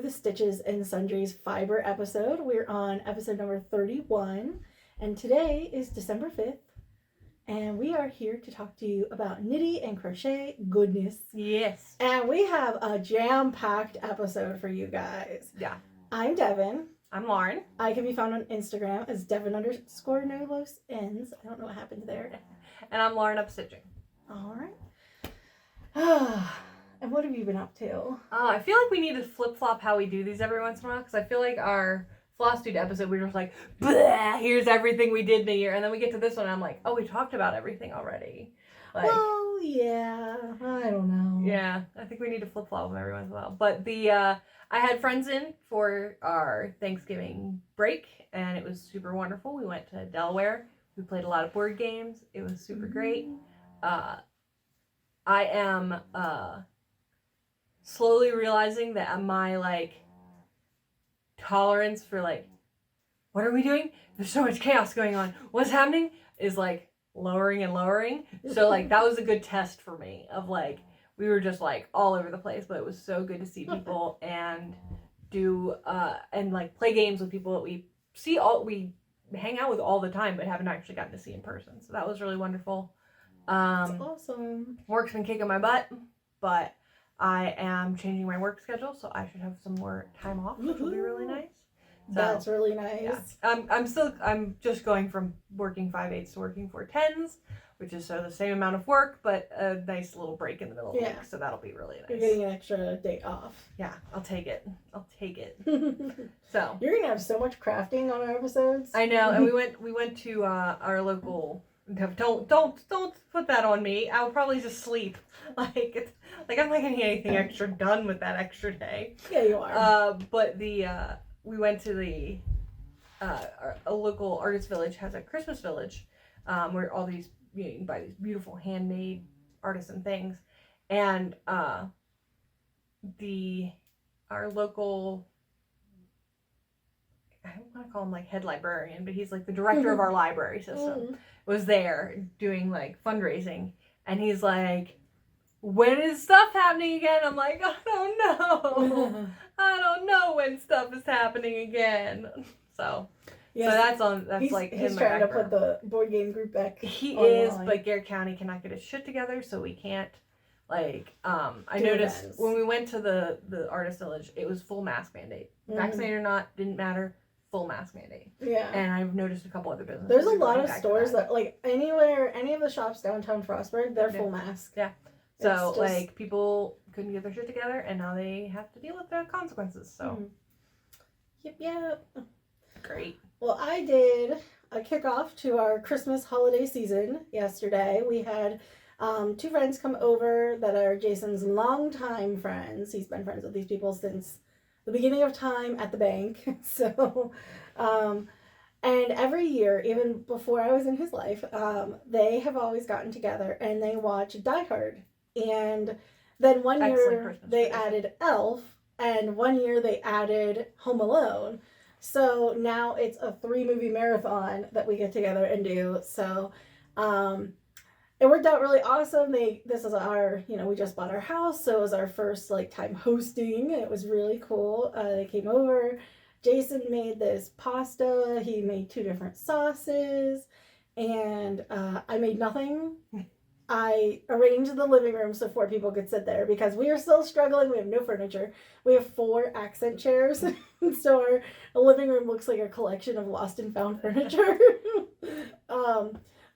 the Stitches and Sundries fiber episode. We're on episode number 31, and today is December 5th, and we are here to talk to you about knitty and crochet goodness. Yes. And we have a jam-packed episode for you guys. Yeah. I'm Devyn. I'm Lauren. I can be found on Instagram as Devyn_NoLosEns. I don't know what happened there. And I'm Lauren up stitching. All right. And what have you been up to? I feel like we need to flip-flop how we do these every once in a while, because I feel like our Floss Dude episode, we were just like, here's everything we did in a year. And then we get to this one, and I'm like, oh, we talked about everything already. Like, well, yeah. I don't know. Yeah, I think we need to flip-flop them every once in a while. But I had friends in for our Thanksgiving break, and it was super wonderful. We went to Delaware. We played a lot of board games. It was super great. I am slowly realizing that my, like, tolerance for, like, what are we doing? There's so much chaos going on. What's happening? Is, like, lowering and lowering. So, like, that was a good test for me of, like, we were just, like, all over the place, but it was so good to see people and do, and, like, play games with people that we hang out with all the time, but haven't actually gotten to see in person. So that was really wonderful. That's awesome. Work's been kicking my butt, but I am changing my work schedule, so I should have some more time off, which will be really nice. So, that's really nice. Yeah. I'm just going from working 5/8 to working 4/10s, which is the same amount of work, but a nice little break in the middle of the week, so that'll be really nice. You're getting an extra day off. Yeah, I'll take it. So you're gonna have so much crafting on our episodes. I know, and we went to our local. Don't put that on me. I'll probably just sleep. Like I'm not gonna get anything extra done with that extra day. Yeah, you are. But we went to a local artist village has a Christmas village, where all these you can buy these beautiful handmade artisan things, and our local, I don't want to call him like head librarian, but he's like the director of our library system, was there doing like fundraising, and he's like, when is stuff happening again? I'm like, I don't know. I don't know when stuff is happening again. So that's like him. He's trying to put the board game group back. He online. is, but Garrett County cannot get his shit together, so we can't. Like, I noticed events. When we went to the artist village, it was full mask mandate. Vaccinated or not, didn't matter. Full mask mandate. Yeah. And I've noticed a couple other businesses. There's a lot of stores that like any of the shops downtown Frostburg, they're full mask. Yeah. So like people couldn't get their shit together, and now they have to deal with the consequences. So. Yep. Great. Well, I did a kickoff to our Christmas holiday season yesterday. We had 2 friends come over that are Jason's longtime friends. He's been friends with these people since the beginning of time at the bank. So, and every year, even before I was in his life, they have always gotten together and they watch Die Hard. And then one year they added Elf, and one year they added Home Alone. So now it's a 3-movie marathon that we get together and do. So it worked out really awesome. This is our, we just bought our house, so it was our first time hosting. It was really cool. They came over. Jason made this pasta. He made 2 different sauces, and I made nothing. I arranged the living room so 4 people could sit there because we are still struggling. We have no furniture. We have 4 accent chairs. So our living room looks like a collection of lost and found furniture.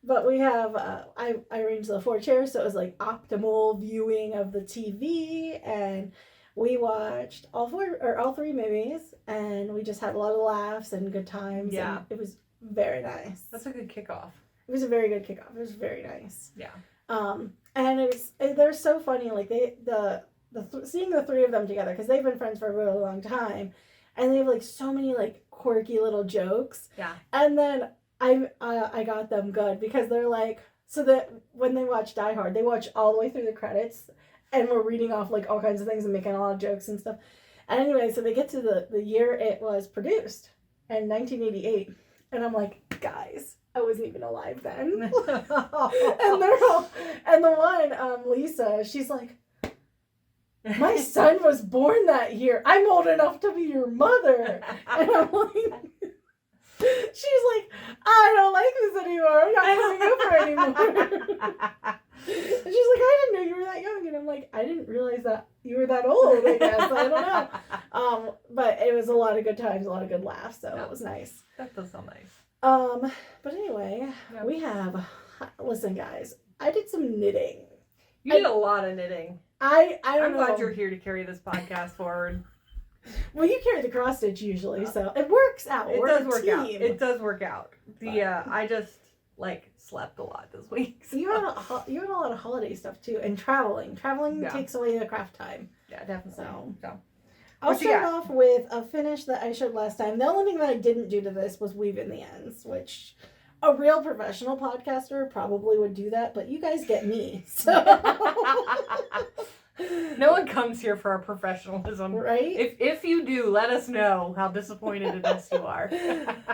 But we have, I arranged the 4 chairs so it was optimal viewing of the TV. And we watched all 3 movies. And we just had a lot of laughs and good times. Yeah. And it was very nice. That's a good kickoff. It was a very good kickoff. It was very nice. Yeah. And they're so funny. Like seeing the 3 of them together, because they've been friends for a really long time, and they have so many quirky little jokes. Yeah. And then I got them good because they're so that when they watch Die Hard, they watch all the way through the credits, and we're reading off all kinds of things and making a lot of jokes and stuff. And anyway, so they get to the year it was produced, in 1988, and I'm like, guys, I wasn't even alive then. And they're all, and the one, Lisa, she's like, My son was born that year. I'm old enough to be your mother. And I'm like, she's like, I don't like this anymore. I'm not coming over anymore. And she's like, I didn't know you were that young. And I'm like, I didn't realize that you were that old, I guess. I don't know. But it was a lot of good times, a lot of good laughs. So it was nice. That does sound nice. But anyway, we have, listen guys, I did some knitting. You did a lot of knitting. I'm glad you're here to carry this podcast forward. Well, you carry the cross stitch usually, so it works out. It does work out. It does work out. I just slept a lot this week. So. You had a lot of holiday stuff too, and traveling. Traveling takes away the craft time. Yeah, definitely. So. I'll start off with a finish that I showed last time. The only thing that I didn't do to this was weave in the ends, which a real professional podcaster probably would do that, but you guys get me. So no one comes here for our professionalism. Right? If you do, let us know how disappointed in us you are.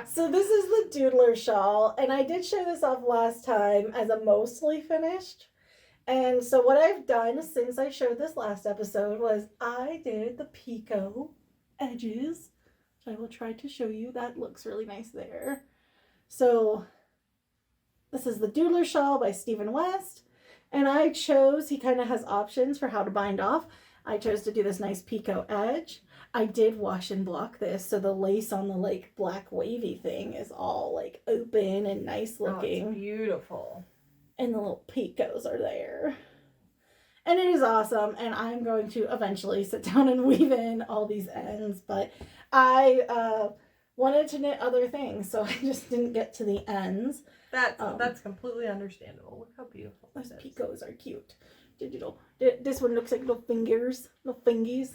So this is the Doodler Shawl, and I did show this off last time as a mostly finished. And so what I've done since I showed this last episode was I did the picot edges, which I will try to show you. That looks really nice there. So this is the Doodler Shawl by Stephen West. And I chose, he kind of has options for how to bind off. I chose to do this nice picot edge. I did wash and block this, so the lace on the black wavy thing is all open and nice looking. Oh, it's beautiful. And the little picots are there. And it is awesome, and I'm going to eventually sit down and weave in all these ends, but I wanted to knit other things, so I just didn't get to the ends. That's completely understandable. Look how beautiful those picots are cute. Digital. This one looks like little fingers, little fingies.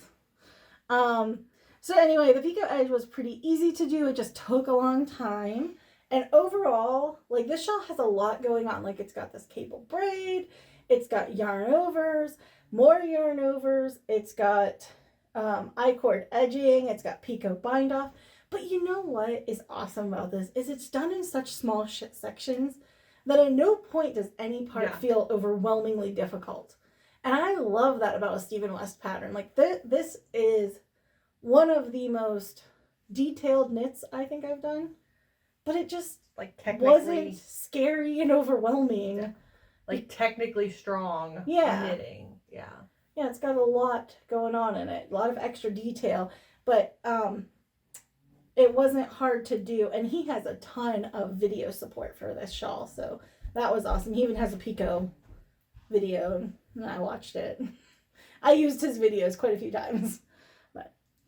So anyway, the picot edge was pretty easy to do. It just took a long time. And overall, this shawl has a lot going on. It's got this cable braid, it's got yarn overs, more yarn overs, it's got I-cord edging, it's got picot bind off. But you know what is awesome about this is it's done in such small sections that at no point does any part feel overwhelmingly difficult. And I love that about a Stephen West pattern. This is one of the most detailed knits I think I've done. But it just wasn't scary and overwhelming. Technically strong knitting. Yeah. Yeah, it's got a lot going on in it. A lot of extra detail. But it wasn't hard to do. And he has a ton of video support for this shawl. So that was awesome. He even has a picot video. And I watched it. I used his videos quite a few times.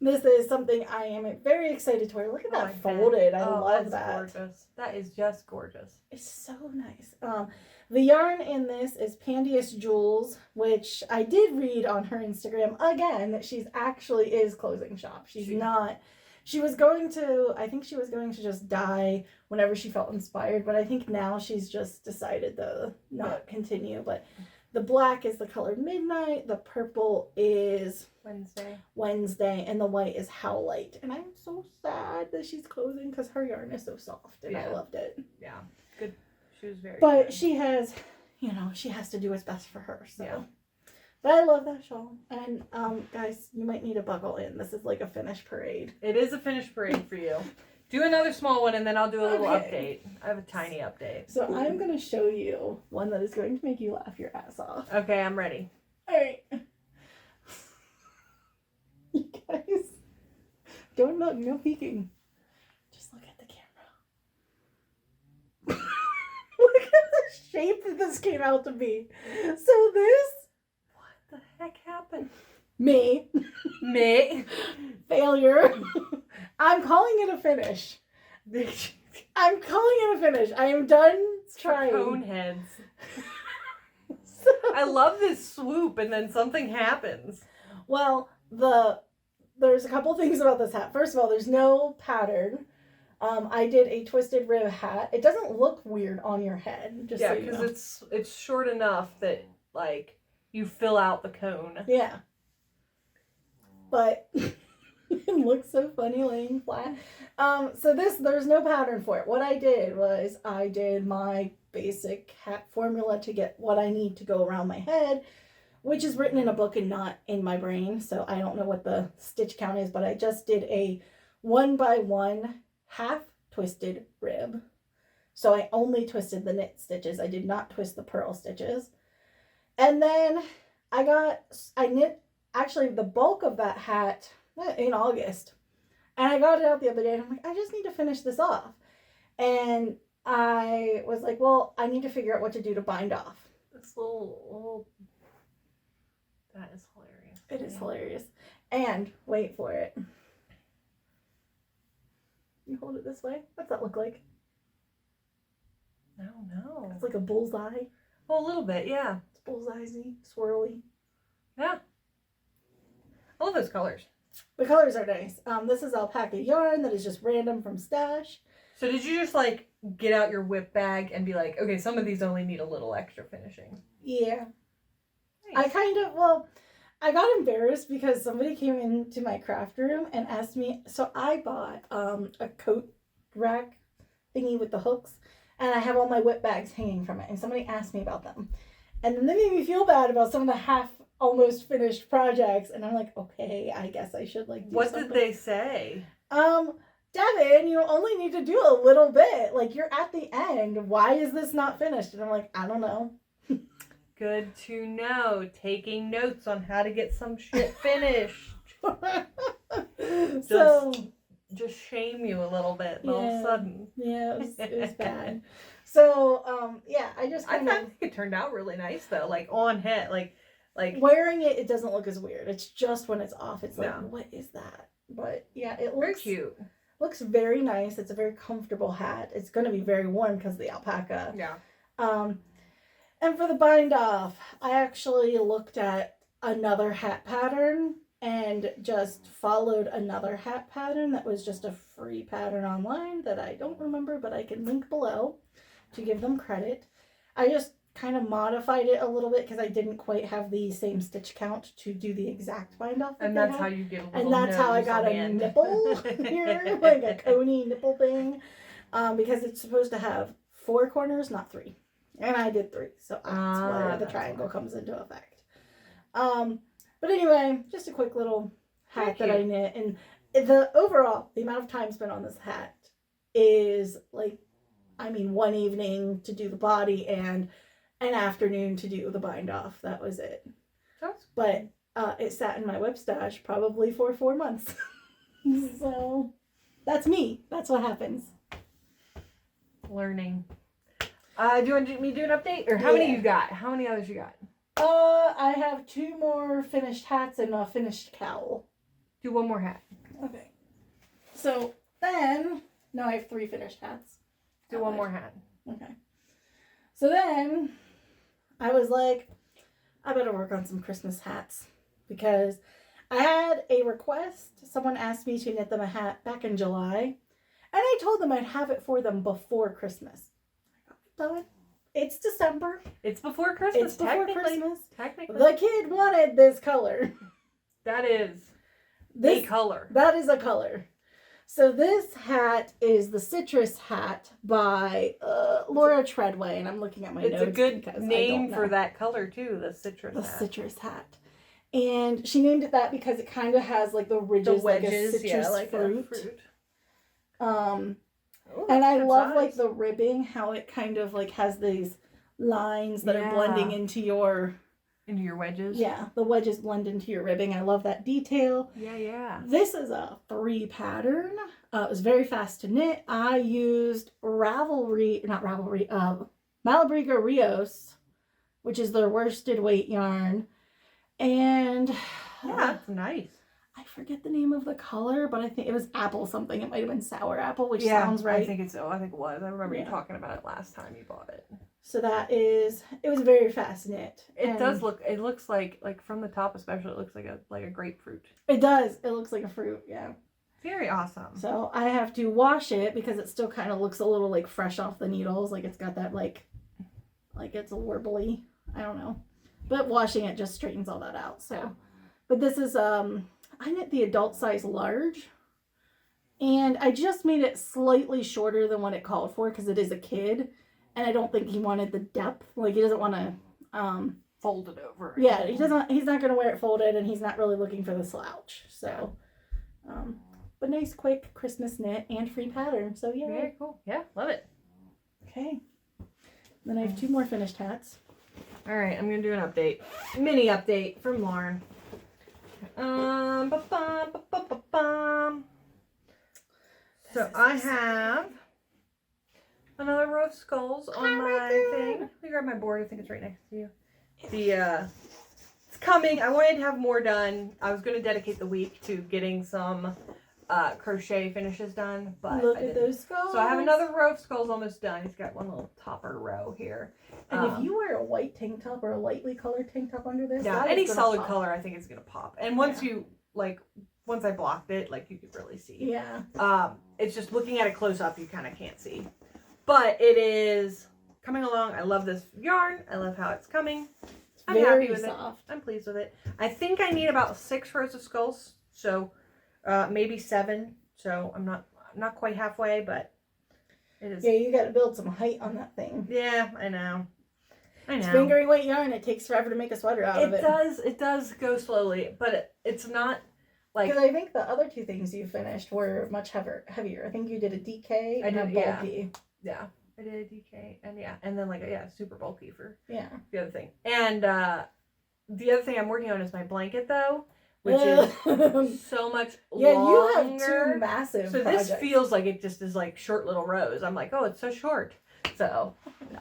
This is something I am very excited to wear. Look at that folded. I love that. Gorgeous. That is just gorgeous. It's so nice. The yarn in this is Pandia's Jewels, which I did read on her Instagram again that she's actually is closing shop. She's not. She was going to, I think she was going to just dye whenever she felt inspired, but I think now she's just decided to not continue. But the black is the color Midnight, the purple is Wednesday, and the white is Howlite. And I'm so sad that she's closing because her yarn is so soft, and I loved it. Yeah, good. She was very But good. she has, she has to do what's best for her. So, yeah. But I love that shawl. And guys, you might need to buckle in. This is like a finish parade. It is a finish parade for you. Do another small one, and then I'll do a little update. I have a tiny update. So I'm going to show you one that is going to make you laugh your ass off. Okay, I'm ready. All right. You guys, don't look, no peeking. Just look at the camera. Look at the shape that this came out to be. So this... What the heck happened? Me. Failure. I'm calling it a finish. I'm calling it a finish. I am done trying. Cone heads. I love this swoop, and then something happens. Well, there's a couple things about this hat. First of all, there's no pattern. I did a twisted rib hat. It doesn't look weird on your head. Just so you know. it's short enough that you fill out the cone. Yeah. But it looks so funny laying flat. So there's no pattern for it. What I did was I did my basic hat formula to get what I need to go around my head, which is written in a book and not in my brain. So I don't know what the stitch count is, but I just did a 1x1 half twisted rib. So I only twisted the knit stitches. I did not twist the purl stitches. And then I knit actually the bulk of that hat in August. And I got it out the other day and I'm like, I just need to finish this off. And I was like, well, I need to figure out what to do to bind off. This little that is hilarious. It is hilarious. And wait for it. You hold it this way. What's that look like? I don't know. It's like a bullseye. Oh, a little bit, yeah. It's bullseye-y, swirly. Yeah. I love those colors. The colors are nice. This is alpaca yarn that is just random from Stash. So did you just like get out your whip bag and be like, okay, some of these only need a little extra finishing? Yeah. Nice. I got embarrassed because somebody came into my craft room and asked me, so I bought a coat rack thingy with the hooks, and I have all my whip bags hanging from it, and somebody asked me about them. And then they made me feel bad about some of the half almost finished projects, and I'm like, okay, I guess I should like do What something. did they say? Devynn, you only need to do a little bit. Like, you're at the end. Why is this not finished? And I'm like, I don't know. Good to know. Taking notes on how to get some shit finished. Just shame you a little bit all of a sudden. Yeah, it was bad. So, yeah, I think it turned out really nice though. Like on head, like wearing it doesn't look as weird. It's just when it's off, it's like, No. what is that? But yeah, it very looks cute. Looks very nice. It's a very comfortable hat. It's going to be very warm because of the alpaca. Yeah. And for the bind off, I actually looked at another hat pattern and just followed another hat pattern that was just a free pattern online that I don't remember, but I can link below to give them credit. I just kind of modified it a little bit because I didn't quite have the same stitch count to do the exact bind off. And that's how you get a little And that's how I got a nipple here, like a coney nipple thing, because it's supposed to have 4 corners, not 3. And I did 3, so that's where the triangle comes into effect. But anyway, just a quick little hat that I knit, and the amount of time spent on this hat is like, one evening to do the body and an afternoon to do the bind off. That was it. But it sat in my whip stash probably for 4 months. So that's me. That's what happens. Learning. Do you want me to do an update? Or how many you got? How many others you got? I have 2 more finished hats and a finished cowl. Do one more hat. Okay. So then, no, I have 3 finished hats. Do one more hat. Okay. So then, I was like, I better work on some Christmas hats. Because I had a request. Someone asked me to knit them a hat back in July. And I told them I'd have it for them before Christmas. I got it done. It's December. It's before Christmas. It's before Christmas. Technically. The kid wanted this color. That is a color. That is a color. So this hat is the Citrus Hat by Laura Treadway, and I'm looking at my notes. It's a good name for that color too, the Citrus Hat. The Citrus Hat. And she named it that because it kind of has like the ridges, the wedges, like a citrus like fruit. A fruit. And I love like the ribbing, how it kind of like has these lines that are blending into your wedges. Yeah, the wedges blend into your ribbing. I love that detail. Yeah. This is a free pattern. It was very fast to knit. I used Malabrigo Rios, which is their worsted weight yarn. And yeah, it's nice. I forget the name of the color, but I think it was apple something. It might have been sour apple, which sounds right. I think it was. I remember you talking about it last time you bought it. So it was very fast knit. It looks like from the top especially, it looks like a grapefruit. It does. It looks like a fruit, yeah. Very awesome. So I have to wash it because it still kind of looks a little like fresh off the needles. Like it's got that like it's a warbly. I don't know. But washing it just straightens all that out. So, but this is, I knit the adult size large. And I just made it slightly shorter than what it called for because it is a kid. And I don't think he wanted the depth. Like he doesn't want to fold it over. Yeah, he's not going to wear it folded, and he's not really looking for the slouch. So, but nice, quick Christmas knit and free pattern. So, yeah. Very cool. Yeah, love it. Okay. Then I have 2 more finished hats. All right, I'm going to do an update. Mini update from Lauren. So I have another row of skulls on my thing. Let me grab my board. I think it's right next to you. It's coming. I wanted to have more done. I was going to dedicate the week to getting some crochet finishes done, but look at those skulls. So I have another row of skulls almost done. He's got one little topper row here. And if you wear a white tank top or a lightly colored tank top under this, yeah, any solid color, I think it's gonna pop. And once once I blocked it, like you could really see. Yeah. It's just looking at it close up, you kind of can't see. But it is coming along. I love this yarn. I love how it's coming. I'm very happy with soft. it. I'm pleased with it. I think I need about 6 rows of skulls, so maybe 7. So I'm not quite halfway, but it is. Yeah, you got to build some height on that thing. Yeah, I know. It's fingering weight yarn. It takes forever to make a sweater out of it. It does go slowly, but it's not like. Because I think the other 2 things you finished were much heavier. I think you did a DK and a bulky. Yeah, I did a DK and then super bulky for the other thing. And the other thing I'm working on is my blanket though, which is so much longer. Yeah, you have 2 massive projects. This feels like it just is like short little rows. I'm like, oh, it's so short. So, no.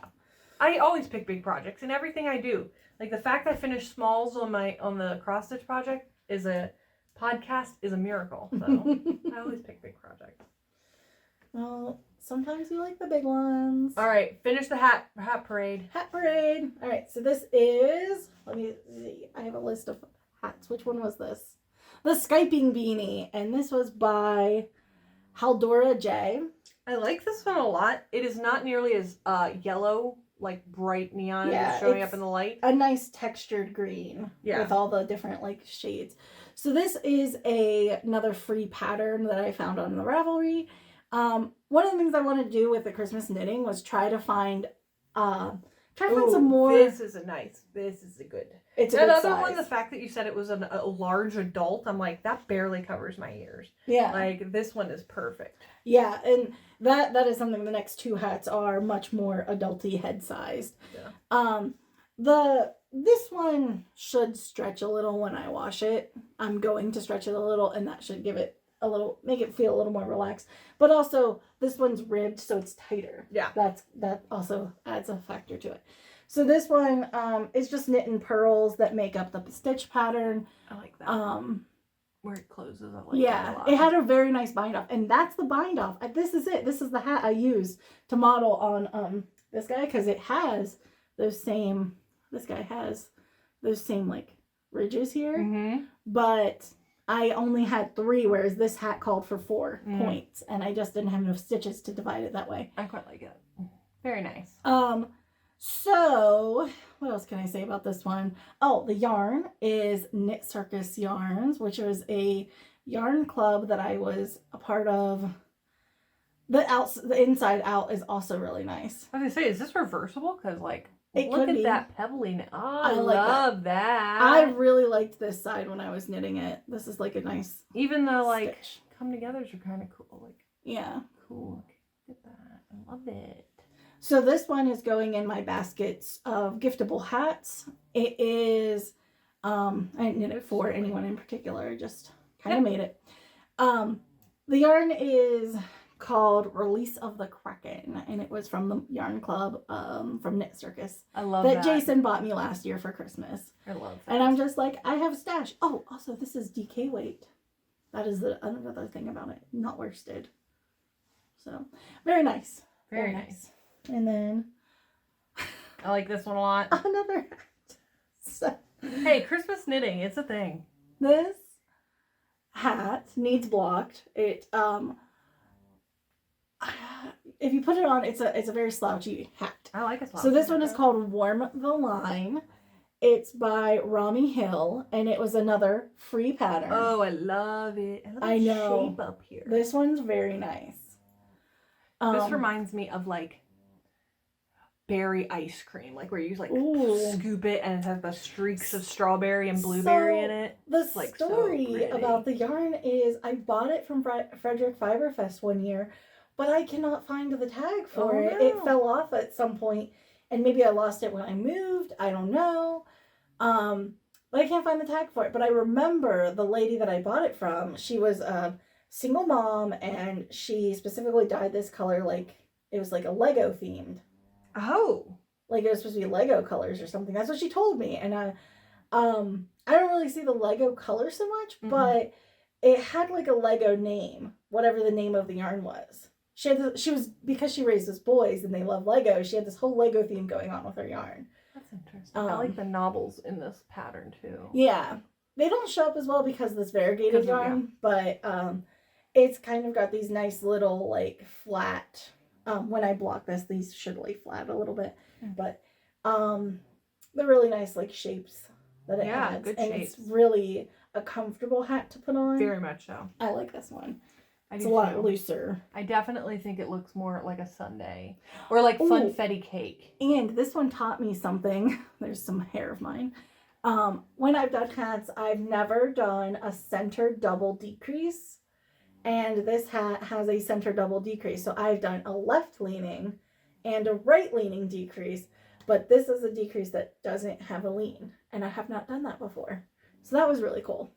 I always pick big projects in everything I do. Like the fact I finished smalls on the cross stitch project is a miracle. So I always pick big projects. Well, sometimes you like the big ones. All right, finish the hat parade. Hat parade. All right, so this is, let me see. I have a list of hats. Which one was this? The Skyping Beanie, and this was by Haldora J. I like this one a lot. It is not nearly as yellow, like bright neon as showing up in the light. A nice textured green with all the different like shades. So this is another free pattern that I found on the Ravelry. One of the things I want to do with the Christmas knitting was try to find some more. This is a good. It's that a good other size. one. The fact that you said it was a large adult, I'm like, that barely covers my ears. Yeah, like this one is perfect. Yeah, and that is something. The next 2 hats are much more adulty head sized. Yeah. This one should stretch a little when I wash it. I'm going to stretch it a little, and that should give it make it feel a little more relaxed. But also, this one's ribbed, so it's tighter. Yeah. That also adds a factor to it. So this one is just knit and pearls that make up the stitch pattern. I like that. Where it closes. I like that a lot. It had a very nice bind off, and that's the bind off. This is it. This is the hat I used to model on this guy because it has those same. This guy has those same like ridges here, but I only had 3, whereas this hat called for 4 points, and I just didn't have enough stitches to divide it that way. I quite like it. Very nice. So what else can I say about this one? Oh, the yarn is Knitcircus Yarns, which was a yarn club that I was a part of. The inside out is also really nice. I was gonna say, is this reversible? Because like, it look could at be. that pebbly. Oh, I like love that. I really liked this side when I was knitting it. This is like a nice. Even though like stitch. come togethers are kind of cool. Like cool. Look at that. I love it. So this one is going in my baskets of giftable hats. It is, I didn't knit it for anyone in particular, just kind of made it. The yarn is called Release of the Kraken, and it was from the yarn club from Knitcircus. I love that. Jason bought me last year for Christmas. I love that. And I'm just like, I have a stash. Oh, also this is DK weight. That is the another thing about it. Not worsted. So, very nice. Very nice. And then I like this one a lot. another hat. So, hey, Christmas knitting, it's a thing. this hat needs blocked. It if you put it on, it's a very slouchy hat. I like a slouchy. So this one is called Warm the Line. It's by Rami Hill, and it was another free pattern. Oh, I love it. I love the shape up here. This one's very nice. This reminds me of like berry ice cream, like where you like Ooh. scoop it and it has the streaks of strawberry and blueberry in it. The It's, like, so story pretty. about the yarn is I bought it from Frederick Fiberfest one year, but I cannot find the tag for it. No. It fell off at some point, and maybe I lost it when I moved. I don't know. But I can't find the tag for it. But I remember the lady that I bought it from. She was a single mom, and she specifically dyed this color like it was like a Lego themed. Oh. Like it was supposed to be Lego colors or something. That's what she told me. And I don't really see the Lego color so much, but it had like a Lego name, whatever the name of the yarn was. She was because she raises boys and they love Lego. She had this whole Lego theme going on with her yarn. That's interesting. I like the knobbles in this pattern too. Yeah, they don't show up as well because of this variegated yarn, but it's kind of got these nice little like flat. When I block this, these should lay flat a little bit, but they're really nice like shapes that it adds, good and shapes. it's really a comfortable hat to put on. Very much so. I like this one. It's a lot looser. I definitely think it looks more like a sundae or like funfetti cake. And this one taught me something. There's some hair of mine. When I've done hats, I've never done a center double decrease. And this hat has a center double decrease. So I've done a left leaning and a right leaning decrease. But this is a decrease that doesn't have a lean. And I have not done that before. So that was really cool.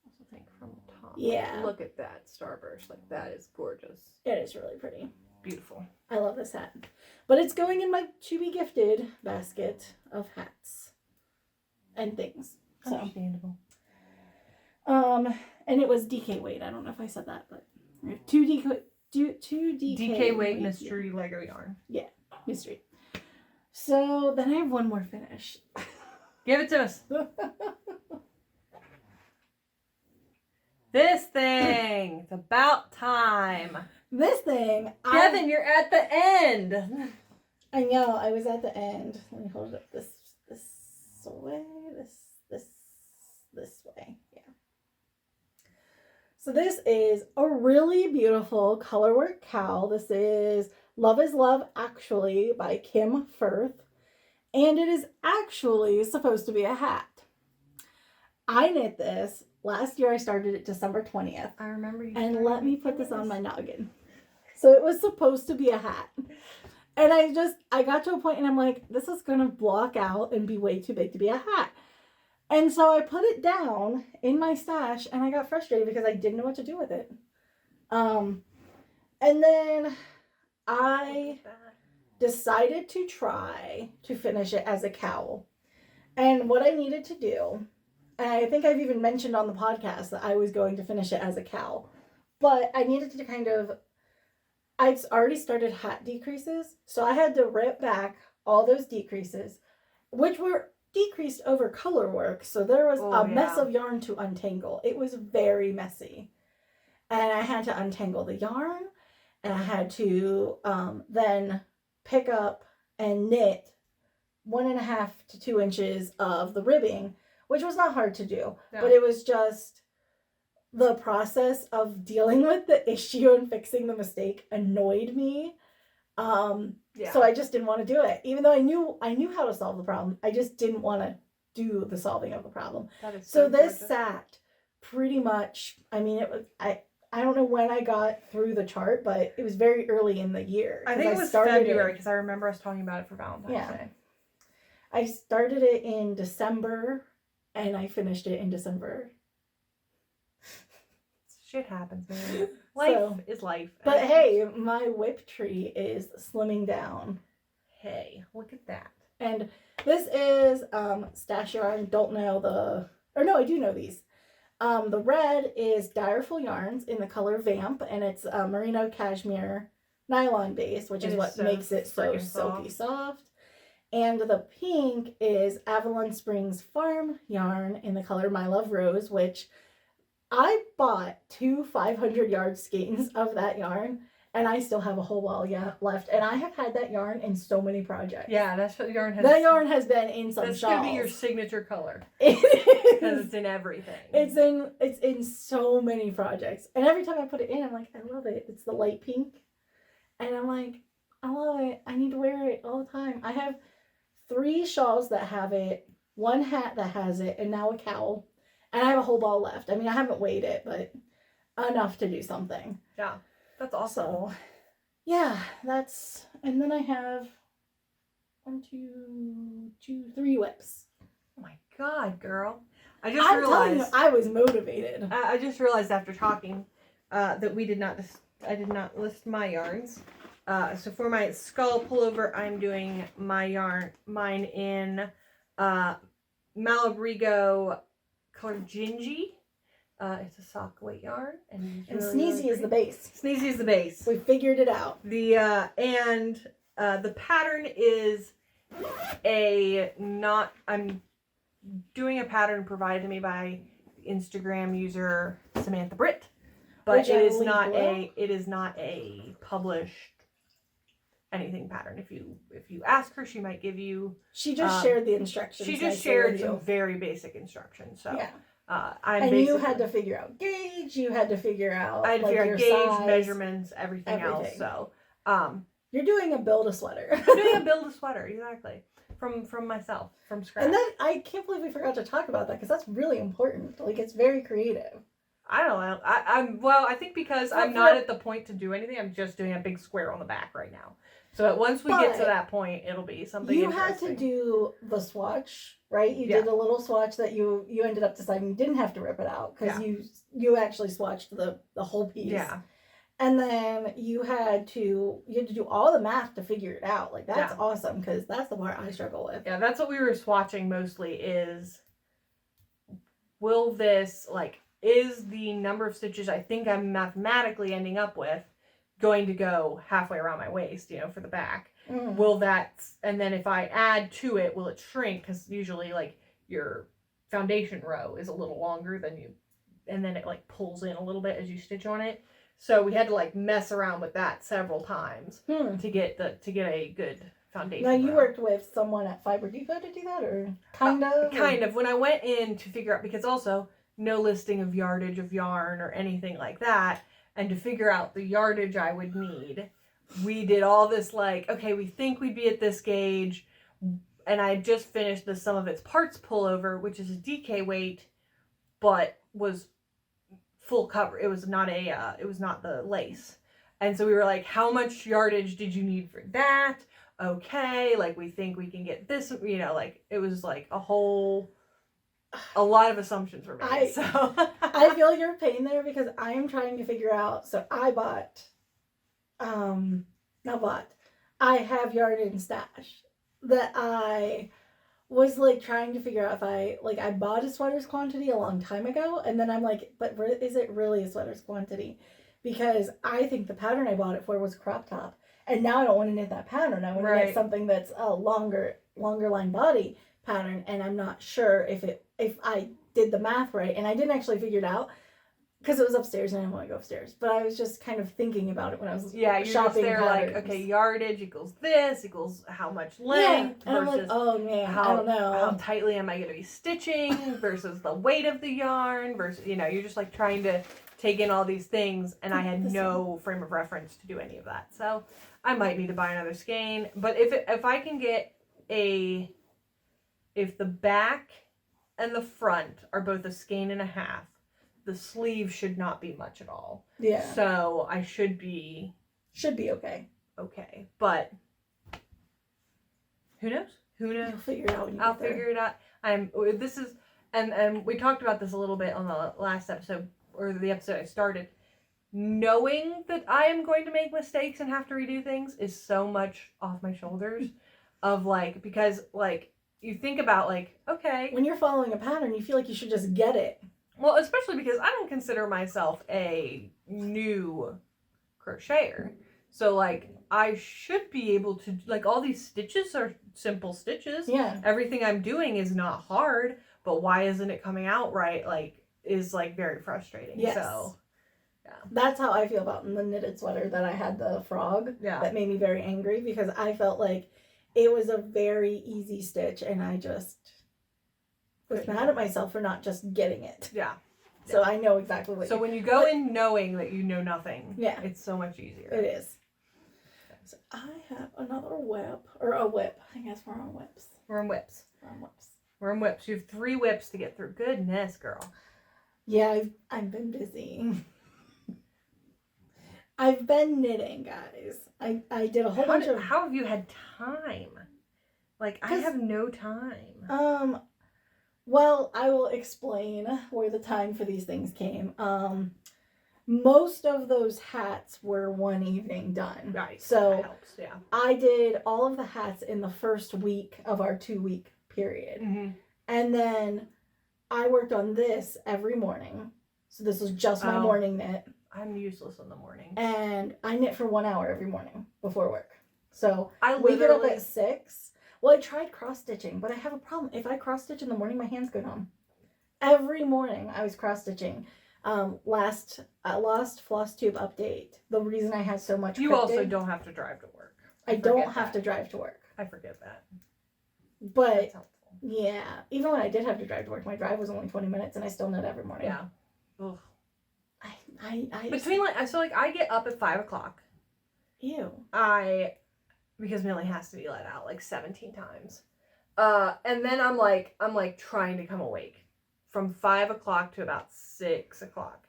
I think from the top. Yeah. Look at that starburst. Like that is gorgeous. It is really pretty. Beautiful. I love this hat. But it's going in my to be gifted basket of hats and things. So. Understandable. And it was DK weight. I don't know if I said that, but 2 DK weight mystery Lego yarn. Yeah, mystery. So then I have one more finish. Give it to us. This thing. It's about time. This thing. Devynn, you're at the end. I know. I was at the end. Let me hold it up this way. This way. Yeah. So this is a really beautiful colorwork cowl. This is Love is Love Actually by Kim Firth. And it is actually supposed to be a hat. I knit this. Last year I started it December 20th. I remember you. And let me put this on my noggin. So it was supposed to be a hat. And I got to a point and I'm like, this is going to block out and be way too big to be a hat. And so I put it down in my stash and I got frustrated because I didn't know what to do with it. And then I decided to try to finish it as a cowl. And what I needed to do, and I think I've even mentioned on the podcast that I was going to finish it as a cowl, but I needed to I'd already started hat decreases, so I had to rip back all those decreases, which were decreased over color work, so there was a mess of yarn to untangle. It was very messy. And I had to untangle the yarn, and I had to then pick up and knit 1.5 to 2 inches of the ribbing, which was not hard to do, but it was just the process of dealing with the issue and fixing the mistake annoyed me. So I just didn't want to do it, even though I knew how to solve the problem. I just didn't want to do the solving of the problem. That is so this sat pretty much. I mean, it was I don't know when I got through the chart, but it was very early in the year. I think it was February because I remember us talking about it for Valentine's Day. I started it in December and I finished it in December. Shit happens, man. Life is life. But hey, my whip tree is slimming down. Hey, look at that. And this is stash yarn. Don't know I do know these. The red is Direful Yarns in the color Vampe, and it's a merino cashmere nylon base, which is what makes it so silky soft. And the pink is Avalon Springs Farm Yarn in the color My Love Rose, which I bought 2 500-yard skeins of that yarn, and I still have a whole wall left. And I have had that yarn in so many projects. Yeah, that's what yarn has. That yarn has been in some shawls. That's gonna be your signature color. It is. Because it's in everything. It's in so many projects, and every time I put it in, I'm like, I love it. It's the light pink, and I'm like, I love it. I need to wear it all the time. I have 3 shawls that have it, 1 hat that has it, and now a cowl. And I have a whole ball left. I mean, I haven't weighed it, but enough to do something. Yeah, that's awesome. So, yeah, that's... And then I have 1, 2, 3 whips. Oh my god, girl. I'm telling you, I was motivated. I just realized after talking that I did not list my yarns. So for my skull pullover, I'm doing mine in Malibrigo Gingy. It's a sock weight yarn, and Sneezy is the base. Sneezy is the base. We figured it out. The pattern is I'm doing a pattern provided to me by Instagram user Samantha Britt, but it is not a published anything pattern. If you ask her, she might give you. She just shared the instructions. She just shared some very basic instructions. So yeah. You had to figure out gauge. You had to figure out. I had to figure out gauge, size, measurements, everything else. So you're doing a build a sweater. I'm doing a build a sweater, exactly. From myself, from scratch. And then I can't believe we forgot to talk about that because that's really important. Like, it's very creative. I don't know. I think because I'm not at the point to do anything, I'm just doing a big square on the back right now. So once we get to that point, it'll be something interesting. You had to do the swatch, right? You did a little swatch that you ended up deciding you didn't have to rip it out because you actually swatched the whole piece. Yeah. And then you had to do all the math to figure it out. Like, that's awesome because that's the part I struggle with. Yeah, that's what we were swatching mostly is, will this, is the number of stitches I think I'm mathematically ending up with going to go halfway around my waist, for the back? Mm. Will that, and then if I add to it, will it shrink? Because usually, your foundation row is a little longer than and then it, pulls in a little bit as you stitch on it. So we had to mess around with that several times to get a good foundation. Now you worked with someone at Fiber Depot to do that, or kind of? Kind of. When I went in to figure out, because also no listing of yardage of yarn or anything like that, and to figure out the yardage I would need, we did all this okay, we think we'd be at this gauge, and I just finished the Sum of Its Parts pullover, which is a DK weight, but was full cover. It was not the lace. And so we were like, how much yardage did you need for that? Okay, we think we can get this, it was a lot of assumptions were made. I feel your pain there because I am trying to figure out, so I have yarn in stash that I was trying to figure out if I bought a sweater's quantity a long time ago, and then I'm like, but is it really a sweater's quantity? Because I think the pattern I bought it for was crop top, and now I don't want to knit that pattern. I want to knit something that's a longer line body pattern, and I'm not sure if I did the math right, and I didn't actually figure it out because it was upstairs and I didn't want to go upstairs. But I was just kind of thinking about it when I was you're shopping. Just there okay, yardage equals this equals how much length and versus I'm oh man, I don't know how tightly am I going to be stitching versus the weight of the yarn versus you're just trying to take in all these things, and I had no frame of reference to do any of that. So I might need to buy another skein. But if I can get if the back and the front are both a skein and a half, the sleeve should not be much at all. Yeah. So I should be okay. Okay, but who knows? You'll figure it out when you I'll figure it out. And we talked about this a little bit on the last episode, or the episode I started. Knowing that I am going to make mistakes and have to redo things is so much off my shoulders of because you think about okay. When you're following a pattern, you feel like you should just get it. Well, especially because I don't consider myself a new crocheter. So I should be able to all these stitches are simple stitches. Yeah. Everything I'm doing is not hard, but why isn't it coming out right? Is very frustrating. Yes. So yeah. That's how I feel about the knitted sweater that I had the frog. Yeah. That made me very angry because I felt like it was a very easy stitch and I just was mad at myself for not just getting it. Yeah. So I know exactly what. So when you go in knowing that you know nothing, yeah, it's so much easier. It is. So I have another whip, or a whip. I guess we're on whips. We're on whips. We're on whips. We're on whips. You have 3 whips to get through. Goodness, girl. Yeah, I've been busy. I've been knitting, guys. I did a whole bunch of... How have you had time? Like, I have no time. Well, I will explain where the time for these things came. Most of those hats were one evening done. Right. So that helps, yeah. I did all of the hats in the first week of our 2-week period. Mm-hmm. And then I worked on this every morning. So this was just my morning knit. I'm useless in the morning. And I knit for 1 hour every morning before work. So we get up at 6. Well, I tried cross-stitching, but I have a problem. If I cross-stitch in the morning, my hands go numb. Every morning I was cross-stitching. Last floss tube update. The reason I had so much You also don't have to drive to work. I don't have to drive to work. I forget that. But that's helpful. Yeah, even when I did have to drive to work, my drive was only 20 minutes, and I still knit every morning. Yeah. Ugh. I between I get up at 5 o'clock. Ew. Because Millie has to be let out like 17 times. And then I'm trying to come awake from 5 o'clock to about 6 o'clock.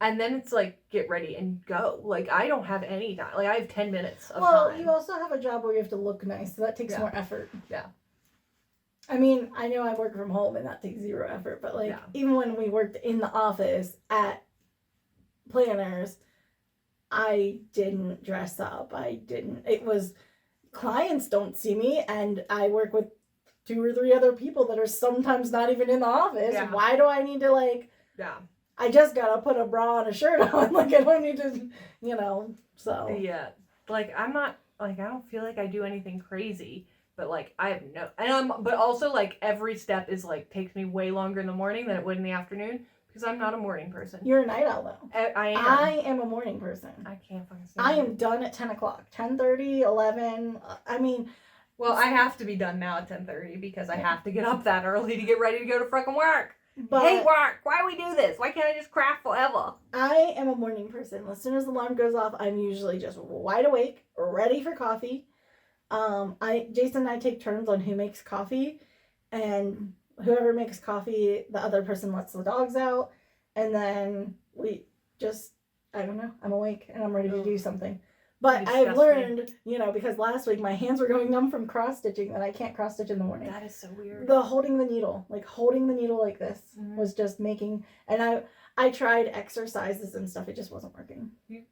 And then it's like, get ready and go. Like, I don't have any time. Like, I have 10 minutes of time. Well, you also have a job where you have to look nice, so that takes more effort. Yeah. I mean, I know I work from home and that takes 0 effort, but like, even when we worked in the office at Planners, I didn't dress up. It was, clients don't see me, and I work with 2 or 3 other people that are sometimes not even in the office. Yeah. Why do I need to I just gotta put a bra and a shirt on. Like, I don't need to, so. Yeah. Like, I'm not, like, I don't feel like I do anything crazy, but like, I have no, but also like, every step is like, takes me way longer in the morning than it would in the afternoon, because I'm not a morning person. You're a night owl, though. I am a morning person. I can't fucking stand I am done at 10 o'clock. 10:30, 11. I mean. Well, I have to be done now at 10:30 because I have to get up that early to get ready to go to frickin' work. But hate work. Why do we do this? Why can't I just craft forever? I am a morning person. As soon as the alarm goes off, I'm usually just wide awake, ready for coffee. Jason and I take turns on who makes coffee, and whoever makes coffee, the other person lets the dogs out, and then we just, I don't know, I'm awake and I'm ready to do something. But I've learned, because last week my hands were going numb from cross-stitching, that I can't cross-stitch in the morning. That is so weird. The holding the needle like this was just making, and I tried exercises and stuff, it just wasn't working. You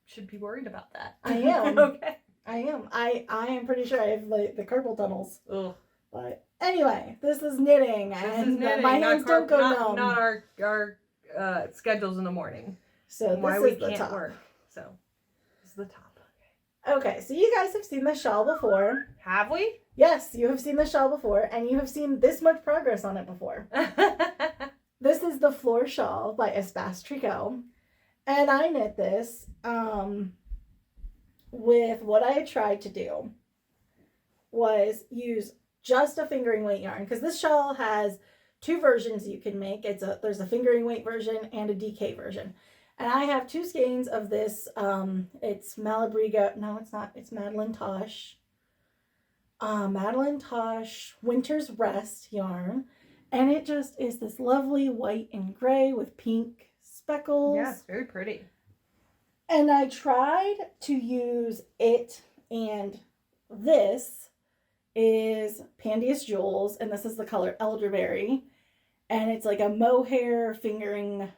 should be worried about that. I am. Okay. I am. I am pretty sure I have like the carpal tunnels. Ugh. But anyway, this is knitting, and my hands don't go numb. Not our schedules in the morning. So why this is we the can't top. Work. So this is the top. Okay, so you guys have seen the shawl before. Have we? Yes, you have seen the shawl before, and you have seen this much progress on it before. This is the Fleur Shawl by Espace Tricot, and I knit this with what I had tried to do was use just a fingering weight yarn, because this shawl has 2 versions you can make. There's a fingering weight version and a DK version. And I have 2 skeins of this. It's Malabrigo. No, it's not. It's Madeline Tosh. Madeline Tosh Winter's Rest yarn. And it just is this lovely white and gray with pink speckles. Yeah, it's very pretty. And I tried to use it, and this is Pandia's Jewels, and this is the color elderberry. And it's like a mohair fingering.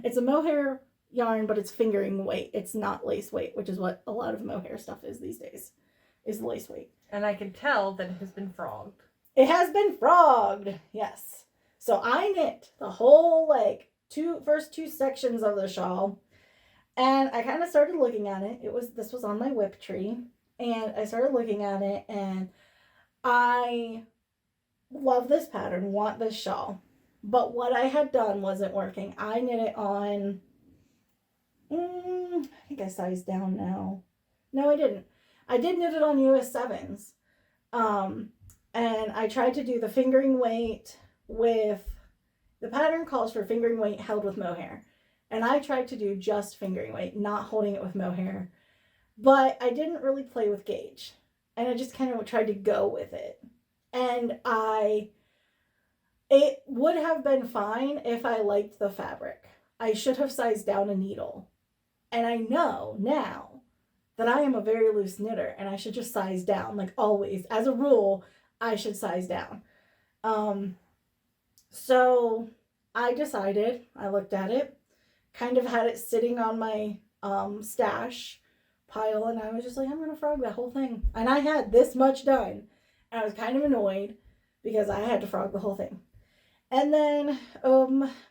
It's a mohair yarn, but it's fingering weight. It's not lace weight, which is what a lot of mohair stuff is these days, is lace weight. And I can tell that it has been frogged. It has been frogged, yes. So I knit the whole first 2 sections of the shawl, and I kind of started looking at it. This was on my whip tree, and I started looking at it, and I love this pattern, want this shawl. But what I had done wasn't working. I knit it on, I think I sized down now. No, I didn't. I did knit it on US 7s. And I tried to do the fingering weight with, the pattern calls for fingering weight held with mohair. And I tried to do just fingering weight, not holding it with mohair. But I didn't really play with gauge. And I just kind of tried to go with it. And it would have been fine if I liked the fabric. I should have sized down a needle. And I know now that I am a very loose knitter and I should just size down. Like always, as a rule, I should size down. So I decided, I looked at it, kind of had it sitting on my stash pile, and I was just like, I'm gonna frog that whole thing. And I had this much done, and I was kind of annoyed because I had to frog the whole thing. And then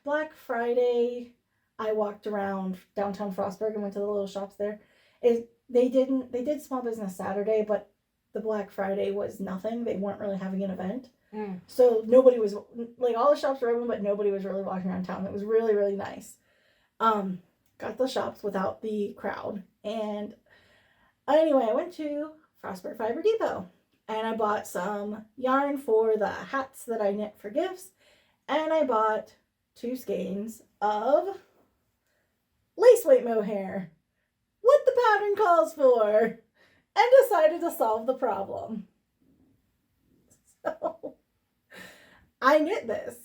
Black Friday, I walked around downtown Frostburg and went to the little shops there. They did Small Business Saturday, but the Black Friday was nothing. They weren't really having an event. So nobody was, like, all the shops were open, but nobody was really walking around town. It was really, really nice. Got the shops without the crowd. And anyway, I went to Frostburg Fiber Depot. And I bought some yarn for the hats that I knit for gifts. And I bought 2 skeins of lace weight mohair. What the pattern calls for. And decided to solve the problem. So I knit this.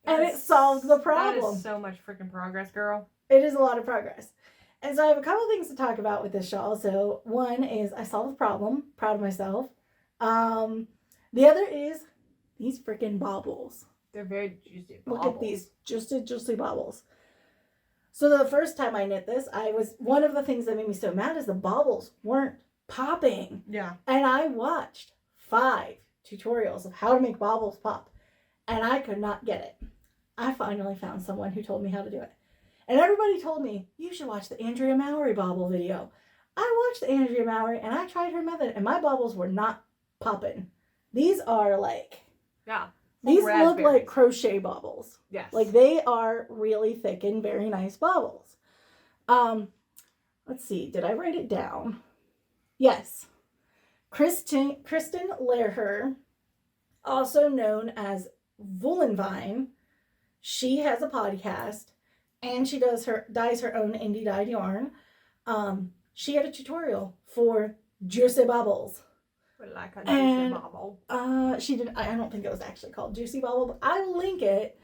And it solved the problem. That is so much freaking progress, girl. It is a lot of progress. And so I have a couple things to talk about with this shawl. So one is I solved the problem. Proud of myself. The other is these freaking baubles. They're very juicy baubles. Look at these juicy baubles. So the first time I knit this, one of the things that made me so mad is the baubles weren't popping. Yeah. And I watched 5 tutorials of how to make baubles pop. And I could not get it. I finally found someone who told me how to do it. And everybody told me, you should watch the Andrea Mowry bauble video. I watched the Andrea Mowry and I tried her method and my baubles were not popping. These are like... Yeah. These look like crochet baubles. Yes. Like they are really thick and very nice baubles. Let's see. Did I write it down? Yes. Kristen Lerher, also known as Voolenvine. She has a podcast and she dyes her own indie dyed yarn. She had a tutorial for juicy baubles. Like a juicy bauble. She did. I don't think it was actually called Juicy Bauble, but I will link it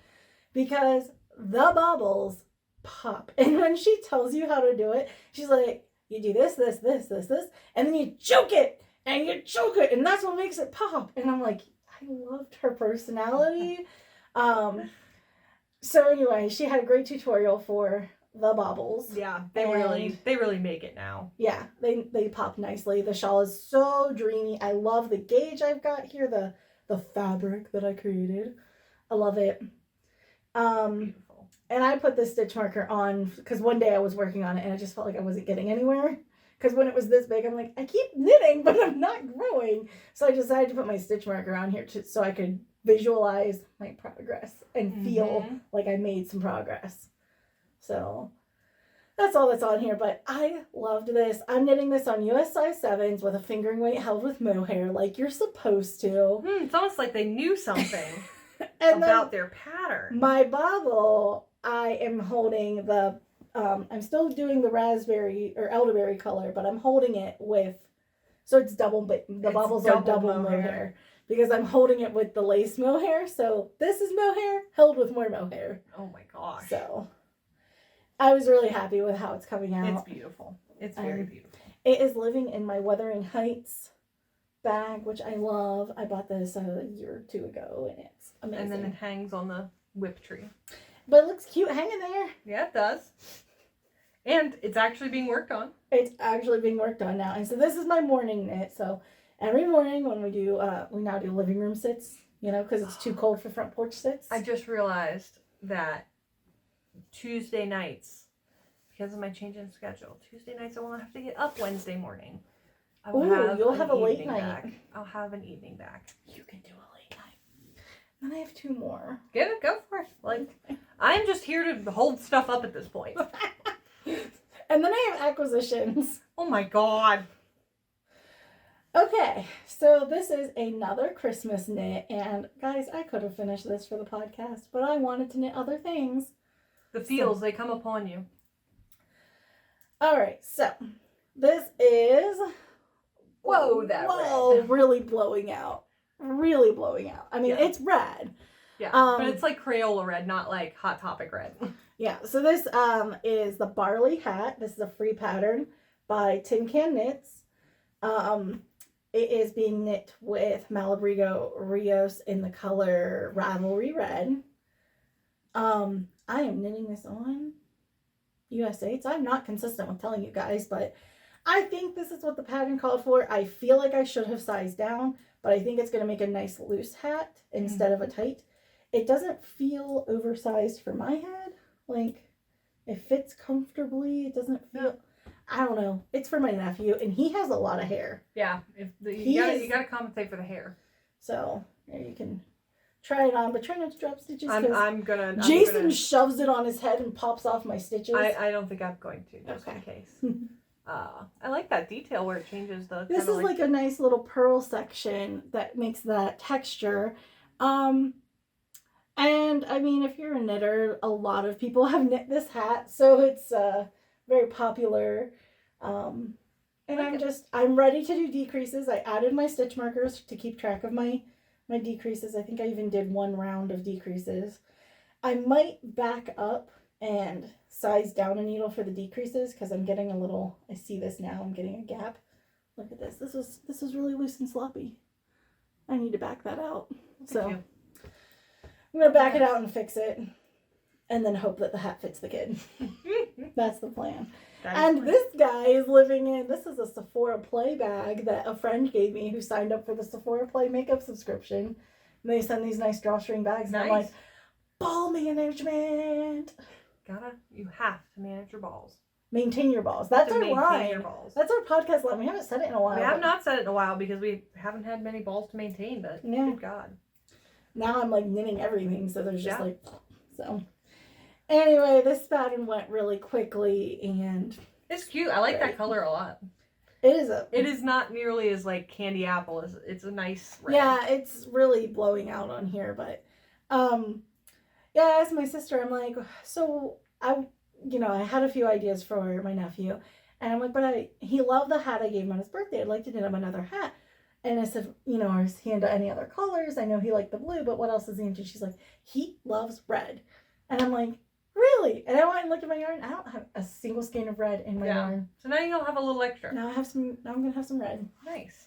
because the baubles pop. And when she tells you how to do it, she's like, you do this, and then you choke it, and you choke it, and that's what makes it pop. And I'm like, I loved her personality. So anyway, she had a great tutorial for the baubles. Yeah, they really make it now. Yeah, they pop nicely. The shawl is so dreamy. I love the gauge I've got here, the fabric that I created. I love it. Beautiful. And I put the stitch marker on because one day I was working on it and I just felt like I wasn't getting anywhere. Because when it was this big, I'm like, I keep knitting, but I'm not growing. So I decided to put my stitch marker on here so I could visualize my progress and feel like I made some progress. So that's all that's on here, but I loved this. I'm knitting this on US size 7s with a fingering weight held with mohair like you're supposed to. It's almost like they knew something and about their pattern. My bauble, I am holding the, I'm still doing the raspberry or elderberry color, but I'm holding it with, so it's double, but the baubles are double mohair. Because I'm holding it with the lace mohair. So this is mohair held with more mohair. Oh my gosh. So I was really happy with how it's coming out. It's beautiful. It's very beautiful. It is living in my Wuthering Heights bag, which I love. I bought this a year or 2 ago, and it's amazing. And then it hangs on the whip tree. But it looks cute hanging there. Yeah, it does. And it's actually being worked on. It's actually being worked on now. And so this is my morning knit. So every morning when we do, we now do living room sits, you know, because it's too cold for front porch sits. I just realized that Tuesday nights, because of my change in schedule, Tuesday nights I won't have to get up Wednesday morning. You'll have a late night. I'll have an evening back. You can do a late night. Then I have 2 more. Go for it. Like, I'm just here to hold stuff up at this point. And then I have acquisitions. Oh my god. Okay, so this is another Christmas knit, and guys, I could have finished this for the podcast, but I wanted to knit other things. The feels, they come upon you. All right, so This is red. Really blowing out. Really blowing out. I mean, it's red. Yeah, but it's like Crayola red, not like Hot Topic red. Yeah, so this is the Barley Hat. This is a free pattern by Tincan Knits. It is being knit with Malabrigo Rios in the color Ravelry Red. I am knitting this on US8, so I'm not consistent with telling you guys, but I think this is what the pattern called for. I feel like I should have sized down, but I think it's going to make a nice loose hat instead of a tight. It doesn't feel oversized for my head. Like, it fits comfortably. It doesn't feel... I don't know. It's for my nephew, and he has a lot of hair. Yeah, you gotta compensate for the hair. So, yeah, you can try it on, but try not to drop stitches. Jason shoves it on his head and pops off my stitches. I don't think I'm going to, just in case. I like that detail where it changes the... This is like a nice little purl section that makes that texture. And I mean, if you're a knitter, a lot of people have knit this hat, so it's very popular. And I'm ready to do decreases. I added my stitch markers to keep track of my decreases. I think I even did one round of decreases. I might back up and size down a needle for the decreases because I'm getting a little, I see this now, I'm getting a gap. Look at this. This was really loose and sloppy. I need to back that out. So I'm going to back it out and fix it and then hope that the hat fits the kid. That's the plan. This guy is living in, this is a Sephora Play bag that a friend gave me who signed up for the Sephora Play makeup subscription. And they send these nice drawstring bags. Nice. And I'm like, ball management. You have to manage your balls. Maintain your balls. That's our line. Your balls. That's our podcast line. We haven't said it in a while. We have not said it in a while because we haven't had many balls to maintain, but good God. Now I'm like knitting everything, so there's just so. Anyway, this pattern went really quickly and... It's cute. I like that color a lot. It is not nearly as like candy apple. It's a nice red. Yeah, it's really blowing out on here, but... Yeah, I asked my sister, I'm like, so I had a few ideas for my nephew. And I'm like, but he loved the hat I gave him on his birthday. I'd like to knit him another hat. And I said, is he into any other colors? I know he liked the blue, but what else is he into? She's like, he loves red. And I'm like, really? And I went and looked at my yarn. I don't have a single skein of red in my yarn. So now you'll have a little extra. Now I'm going to have some red. Nice.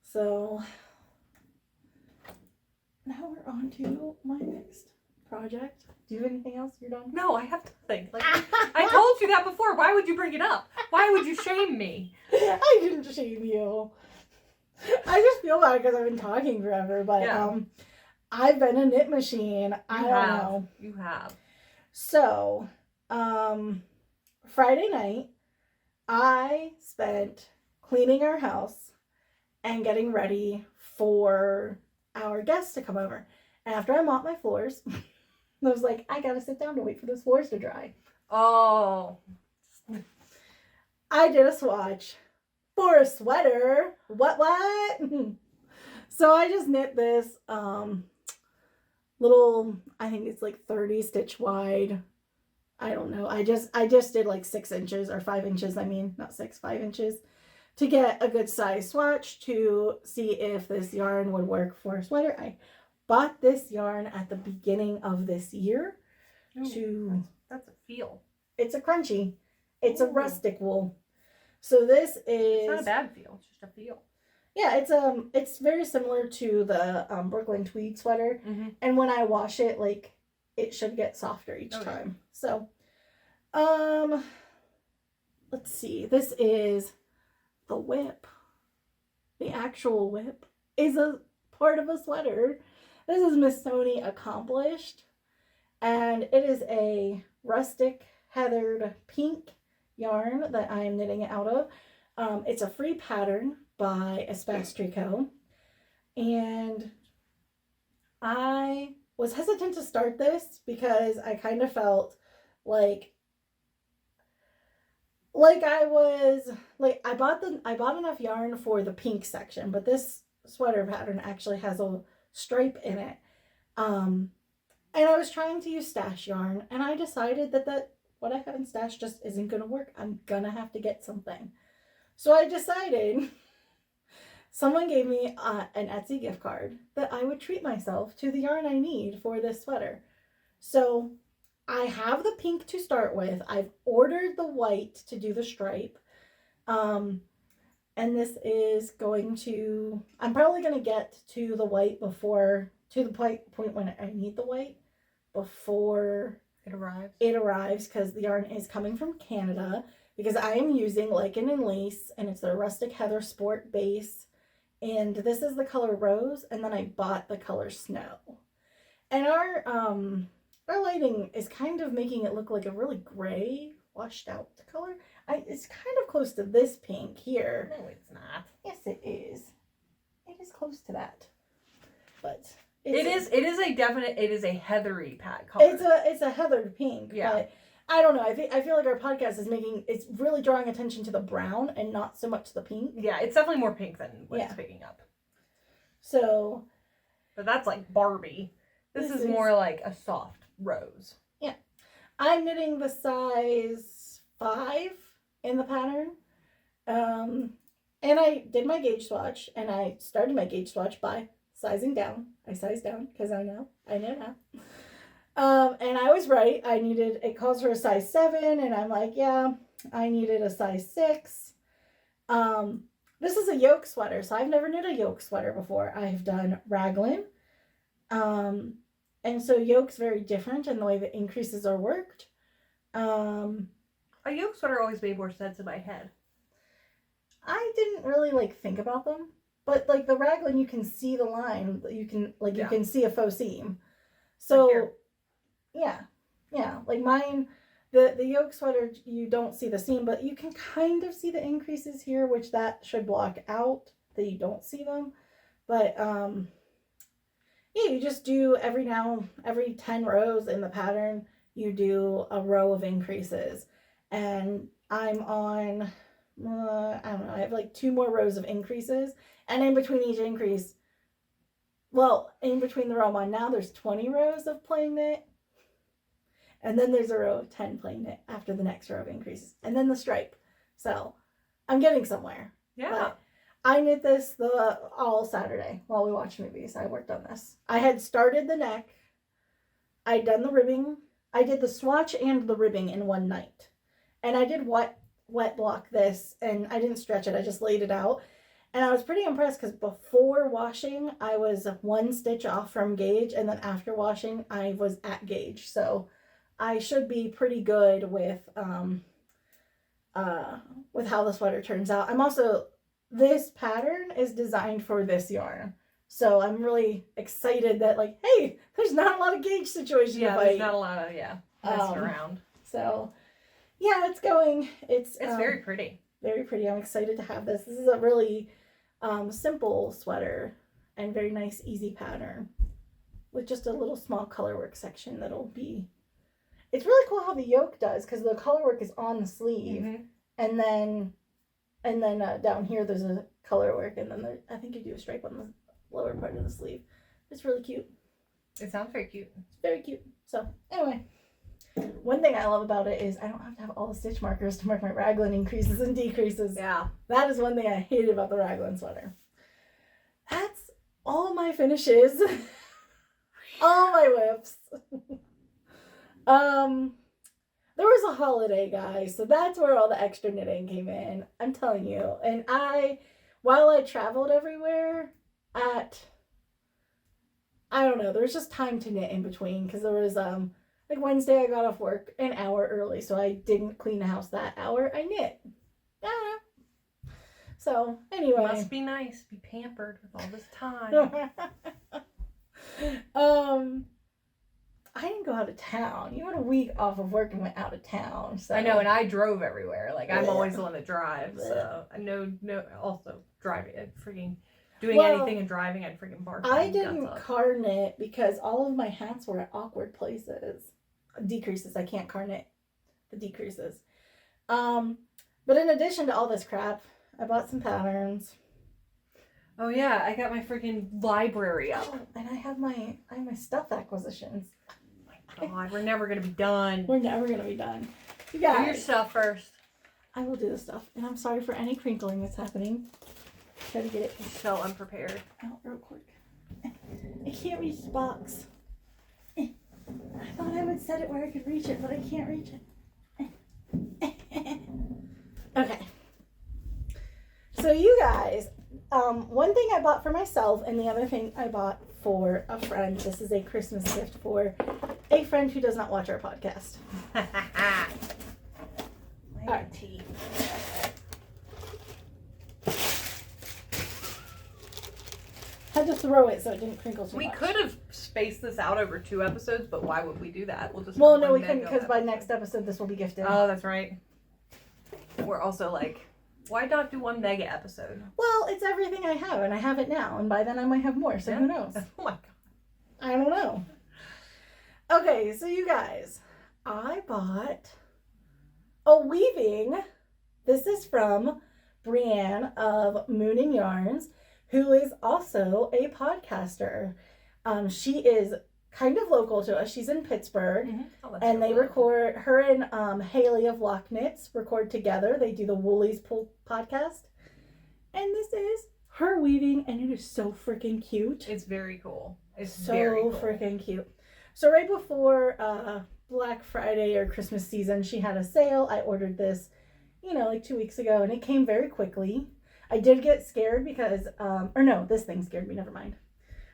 So... now we're on to my next project. Do you have anything else? You're done? No, I have to think. Like, I told you that before. Why would you bring it up? Why would you shame me? I didn't shame you. I just feel bad because I've been talking forever. But I've been a knit machine. I don't know. You have. So, Friday night, I spent cleaning our house and getting ready for our guests to come over. And after I mopped my floors, I was like, I gotta sit down to wait for those floors to dry. Oh. I did a swatch for a sweater. What? So I just knit this little, I think it's like 30 stitch wide. I don't know. I just did like 6 inches or 5 inches. I mean, not 6, 5 inches. To get a good size swatch to see if this yarn would work for a sweater. I bought this yarn at the beginning of this year. Ooh, that's a feel. It's a crunchy. It's a rustic wool. So this is... It's not a bad feel. It's just a feel. Yeah, it's very similar to the Brooklyn tweed sweater. Mm-hmm. And when I wash it, like, it should get softer each time. So, let's see. This is... the whip, the actual whip, is a part of a sweater. This is Miss Sony Accomplished, and it is a rustic heathered pink yarn that I am knitting it out of. It's a free pattern by Espastrico, and I was hesitant to start this because I kind of felt like I bought enough yarn for the pink section, but this sweater pattern actually has a stripe in it. And I was trying to use stash yarn, and I decided that what I have in stash just isn't going to work. I'm going to have to get something. So I decided, someone gave me an Etsy gift card that I would treat myself to the yarn I need for this sweater. So I have the pink to start with. I've ordered the white to do the stripe. And this is going to, I'm probably going to get to the white before, to the point when I need the white before it arrives, because the yarn is coming from Canada, because I am using Lichen and Lace, and it's the Rustic Heather Sport base, and this is the color Rose, and then I bought the color Snow. And our lighting is kind of making it look like a really gray, washed out color. It's kind of close to this pink here. No, it's not. Yes, it is. It is close to that. But it is a heathery color. It's a heathered pink. Yeah. But I don't know. I feel like our podcast is it's really drawing attention to the brown and not so much the pink. Yeah, it's definitely more pink than what it's picking up. So. But that's like Barbie. This is more like a soft rose. Yeah. I'm knitting the size 5 in the pattern. And I did my gauge swatch, and I started my gauge swatch by sizing down. I sized down because I know now. And I was right. It calls for a size 7, and I'm like, yeah, I needed a size 6. This is a yoke sweater, so I've never knit a yoke sweater before. I've done raglan. And so yoke's very different in the way the increases are worked. A yoke sweater always made more sense in my head. I didn't really think about them, but the raglan, you can see the line. You can you can see a faux seam. So yeah, like mine, the yoke sweater, you don't see the seam, but you can kind of see the increases here, which that should block out that you don't see them. But yeah, you just do every 10 rows in the pattern, you do a row of increases. And I'm on, I don't know, I have 2 more rows of increases. And in between each increase, in between the row I'm on now, there's 20 rows of plain knit. And then there's a row of 10 plain knit after the next row of increases. And then the stripe. So I'm getting somewhere. Yeah. But I knit this all Saturday while we watched movies. I worked on this. I had started the neck. I'd done the ribbing. I did the swatch and the ribbing in one night. And I did wet block this, and I didn't stretch it. I just laid it out. And I was pretty impressed because before washing, I was 1 stitch off from gauge, and then after washing, I was at gauge. So I should be pretty good with how the sweater turns out. I'm also, this pattern is designed for this yarn. So I'm really excited that hey, there's not a lot of gauge situations. Yeah, there's not a lot of messing around. So yeah, it's going. It's very pretty. Very pretty. I'm excited to have this. This is a really simple sweater and very nice, easy pattern with just a little small colorwork section that'll be. It's really cool how the yoke does, because the colorwork is on the sleeve, and then down here there's a colorwork, and then I think you do a stripe on the lower part of the sleeve. It's really cute. It sounds very cute. It's very cute. So anyway, one thing I love about it is I don't have to have all the stitch markers to mark my raglan increases and decreases. Yeah. That is one thing I hated about the raglan sweater. That's all my finishes. All my whips. There was a holiday, guys, so that's where all the extra knitting came in. I'm telling you. And while I traveled everywhere I don't know, there was just time to knit in between, because there was Wednesday I got off work an hour early, so I didn't clean the house that hour. I knit. So anyway, must be nice, be pampered with all this time. I didn't go out of town. You had a week off of work and went out of town. So I know, and I drove everywhere. I'm always the one that drives. So I know. Also driving, freaking doing anything and driving, I'd freaking bark. I didn't car knit because all of my hats were at awkward places. Decreases. I can't car knit the decreases. But in addition to all this crap, I bought some patterns. Oh yeah, I got my freaking library up. Oh, and I have my stuff acquisitions. Oh my God, we're never gonna be done. We're never gonna be done. You Do your guys. stuff first. I will do the stuff. And I'm sorry for any crinkling that's happening. Try to get it So unprepared. out real quick. I can't reach the box. I thought I would set it where I could reach it, but I can't reach it. Okay. So you guys, one thing I bought for myself and the other thing I bought for a friend. This is a Christmas gift for a friend who does not watch our podcast. Alright. Tea. Had to throw it so it didn't crinkle too We much. could have spaced this out over 2 episodes, but why would we do that? We'll just Well, have no, one we couldn't mega because by episode. next episode this will be gifted. Oh, that's right. We're also like, why not do one mega episode? Well, it's everything I have, and I have it now, and by then I might have more, so who knows? Oh my god. I don't know. Okay, so you guys, I bought a weaving. This is from Brienne of Moon and Yarns, who is also a podcaster. She is kind of local to us. She's in Pittsburgh. Mm-hmm. Oh, And they record, her and Haley of Lock Knits record together. They do the Woolies podcast. And this is her weaving, and it is so freaking cute. It's very cool. It's so very cool. freaking cute. So right before Black Friday or Christmas season, she had a sale. I ordered this, like 2 weeks ago, and it came very quickly. I did get scared because, this thing scared me, never mind.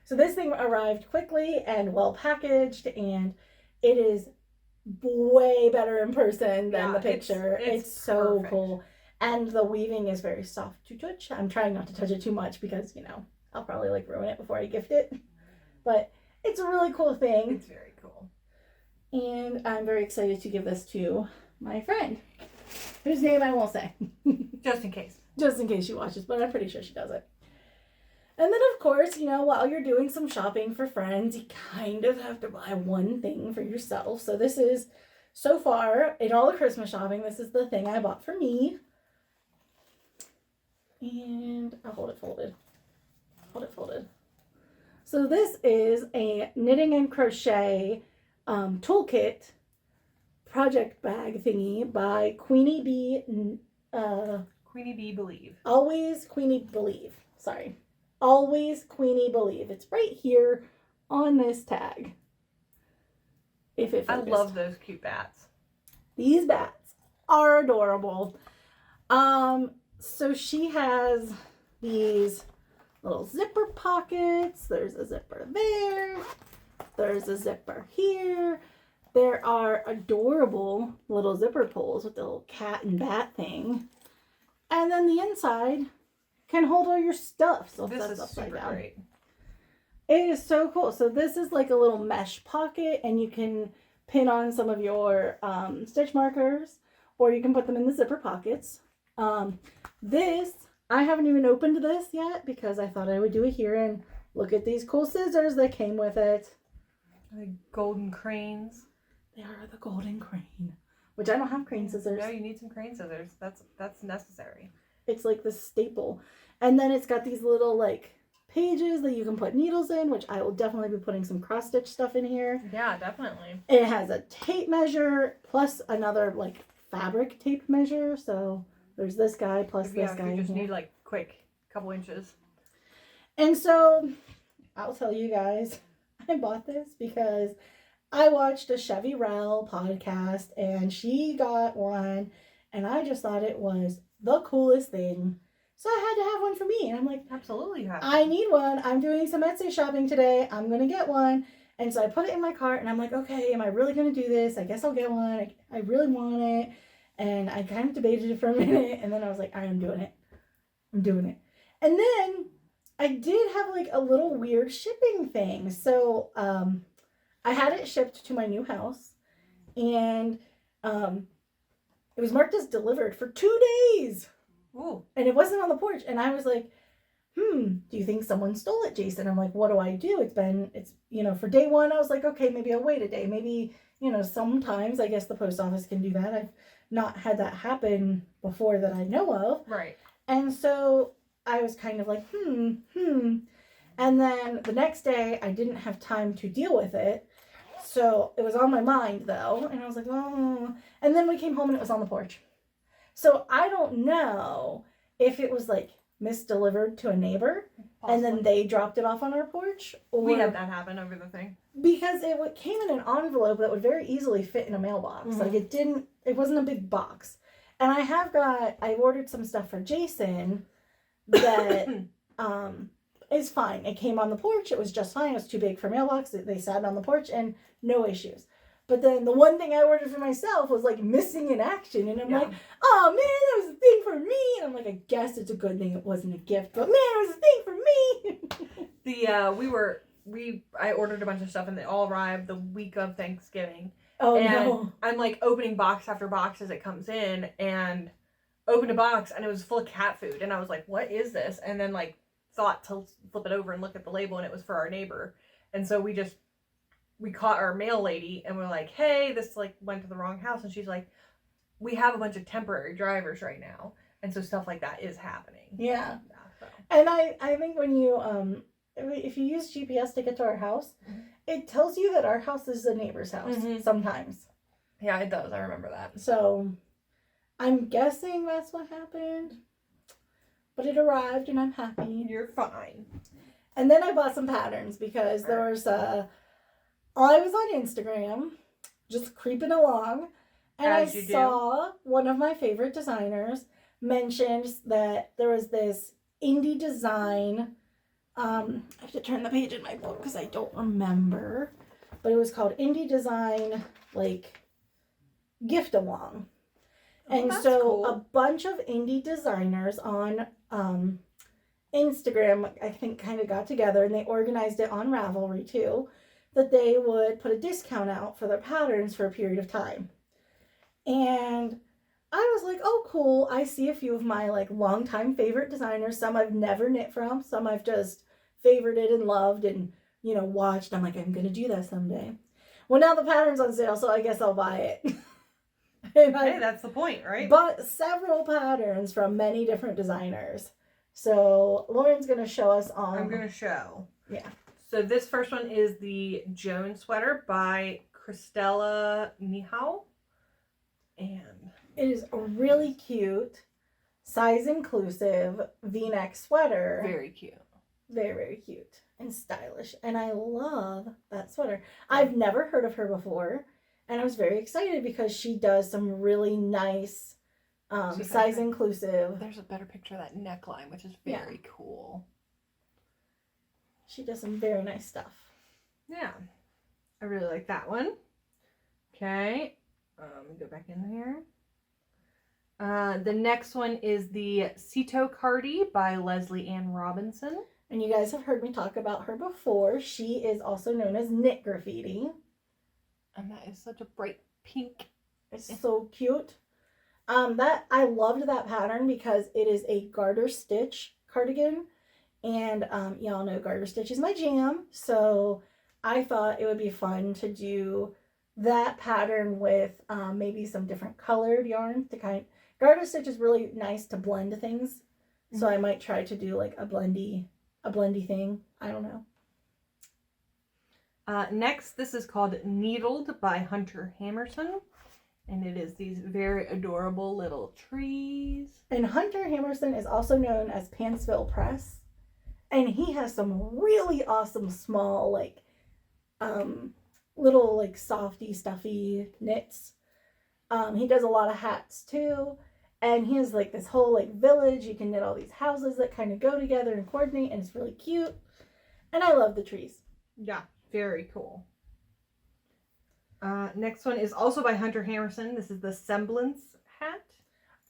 So this thing arrived quickly and well packaged, and it is way better in person than the picture. It's so perfect. cool. And the weaving is very soft to touch. I'm trying not to touch it too much because, I'll probably ruin it before I gift it. But it's a really cool thing. It's very cool. And I'm very excited to give this to my friend, whose name I won't say. Just in case. Just in case she watches, but I'm pretty sure she does it. And then, of course, while you're doing some shopping for friends, you kind of have to buy one thing for yourself. So this is, so far, in all the Christmas shopping, this is the thing I bought for me. And I'll hold it folded. Hold it folded. So this is a knitting and crochet toolkit project bag thingy by Queenie Bee. Queenie Bee Believe. Always Queenie Believe. Sorry. Always Queenie Believe. It's right here on this tag. If it I focused. love those cute bats. These bats are adorable. So she has these little zipper pockets. There's a zipper there. There's a zipper here. There are adorable little zipper pulls with the little cat and bat thing. And then the inside can hold all your stuff. So This that's is upside super down. great. It is so cool. So this is like a little mesh pocket, and you can pin on some of your stitch markers, or you can put them in the zipper pockets. This, I haven't even opened this yet because I thought I would do it here, and look at these cool scissors that came with it. The golden cranes. They are the golden crane, which I don't have crane scissors. No, you need some crane scissors. That's necessary. It's like the staple. And then it's got these little pages that you can put needles in, which I will definitely be putting some cross stitch stuff in here. Yeah, definitely. It has a tape measure plus another fabric tape measure. So there's this guy plus this guy. You just in here. need quick couple inches. And so I'll tell you guys, I bought this because I watched a Chevy Rell podcast and she got one, and I just thought it was the coolest thing. So I had to have one for me. And I'm like, Absolutely, you have. I need one. I'm doing some Etsy shopping today. I'm going to get one. And so I put it in my cart, and I'm like, okay, am I really going to do this? I guess I'll get one. I really want it. And I kind of debated it for a minute. And then I was like, I am doing it. I'm doing it. And then I did have a little weird shipping thing. So I had it shipped to my new house. And it was marked as delivered for 2 days. Ooh. And it wasn't on the porch. And I was like, do you think someone stole it, Jason? I'm like, what do I do? It's for day one, I was like, okay, maybe I'll wait a day. Maybe, sometimes I guess the post office can do that. I've not had that happen before that I know of. Right. And so I was kind of like, And then the next day I didn't have time to deal with it. So it was on my mind though, and I was like, oh. And then we came home and it was on the porch. So I don't know if it was like misdelivered to a neighbor. Possibly. And then they dropped it off on our porch. Or we had that happen over the thing. Because it came in an envelope that would very easily fit in a mailbox. Mm-hmm. Like it wasn't a big box. And I ordered some stuff for Jason that is fine. It came on the porch. It was just fine. It was too big for mailbox. They sat on the porch and no issues. But then the one thing I ordered for myself was like missing in action. And I'm like, oh man, that was a thing for me. And I'm like, I guess it's a good thing it wasn't a gift. But man, it was a thing for me. I ordered a bunch of stuff and they all arrived the week of Thanksgiving. Oh, and no. I'm like opening box after box as it comes in and opened a box and it was full of cat food. And I was like, what is this? And then like thought to flip it over and look at the label and it was for our neighbor. And so we caught our mail lady and we're like, hey, this like went to the wrong house. And she's like, we have a bunch of temporary drivers right now. And so stuff like that is happening. Yeah. So. And I think when you, if you use GPS to get to our house, mm-hmm. it tells you that our house is the neighbor's house mm-hmm. sometimes. Yeah, it does. I remember that. So I'm guessing that's what happened. But it arrived and I'm happy. You're fine. And then I bought some patterns because there was I was on Instagram just creeping along and I saw one of my favorite designers mentioned that there was this indie design. I have to turn the page in my book because I don't remember. But it was called Indie Design, like, Gift Along. And so cool. A bunch of indie designers on Instagram, I think, kind of got together and they organized it on Ravelry too, that they would put a discount out for their patterns for a period of time. And I was like, oh, cool. I see a few of my like longtime favorite designers. Some I've never knit from. Some I've just favorited and loved and, watched. I'm like, I'm going to do that someday. Well, now the pattern's on sale, so I guess I'll buy it. Hey, that's the point, right? Bought several patterns from many different designers. So Lauren's going to show us on. I'm going to show. Yeah. So this first one is the Joan sweater by Cristela Nihao. And it is a really cute, size inclusive V-neck sweater. Very cute. Very, very cute and stylish. And I love that sweater. I've never heard of her before. And I was very excited because she does some really nice, size inclusive. There's a better picture of that neckline, which is very cool. She does some very nice stuff. Yeah. I really like that one. Okay. Let me go back in here. The next one is the Seto Cardi by Leslie Ann Robinson. And you guys have heard me talk about her before. She is also known as Knit Graffiti. And that is such a bright pink. It's so cute. I loved that pattern because it is a garter stitch cardigan. And y'all know garter stitch is my jam. So I thought it would be fun to do that pattern with maybe some different colored yarns to garter stitch is really nice to blend things. Mm-hmm. So I might try to do like a blendy thing. I don't know. Next, this is called Needled by Hunter Hammerson. And it is these very adorable little trees. And Hunter Hammerson is also known as Pantsville Press. And he has some really awesome small, like, little, like, softy, stuffy knits. He does a lot of hats, too. And he has, like, this whole, like, village. You can knit all these houses that kind of go together and coordinate. And it's really cute. And I love the trees. Yeah. Very cool. Next one is also by Hunter Hammerson. This is the Semblance Hat.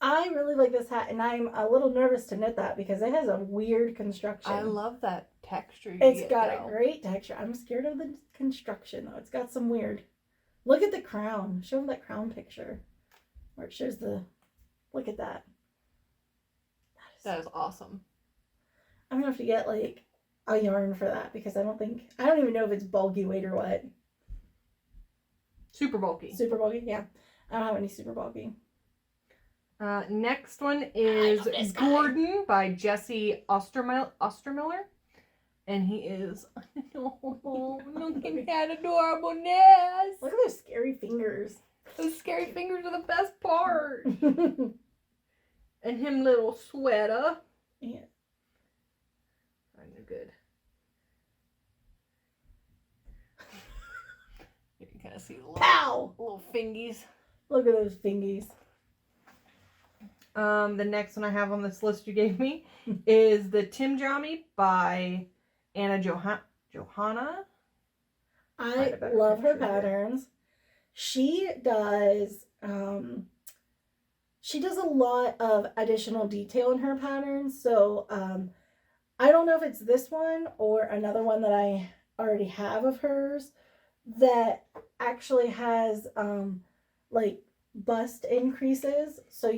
I really like this hat, and I'm a little nervous to knit that because it has a weird construction. I love that texture. It's got a great texture. I'm scared of the construction, though. It's got some weird... Look at the crown. Show them that crown picture. Where it shows the... Look at that. That is awesome. I'm going to have to get, like... a yarn for that because I don't even know if it's bulky weight or what. Super bulky. Super bulky, yeah. I don't have any super bulky. Next one is Gordon by Jessie Ostermiller. And he is, oh, look at that adorableness. Look at those scary fingers. Those scary fingers are the best part. And him little sweater. Yeah. Kind of good. You can kind of see the little fingies. Look at those fingies. The next one I have on this list you gave me is the Tim Jami by Anna Johanna. I love her patterns. She does a lot of additional detail in her patterns. So I don't know if it's this one or another one that I already have of hers that actually has like bust increases. So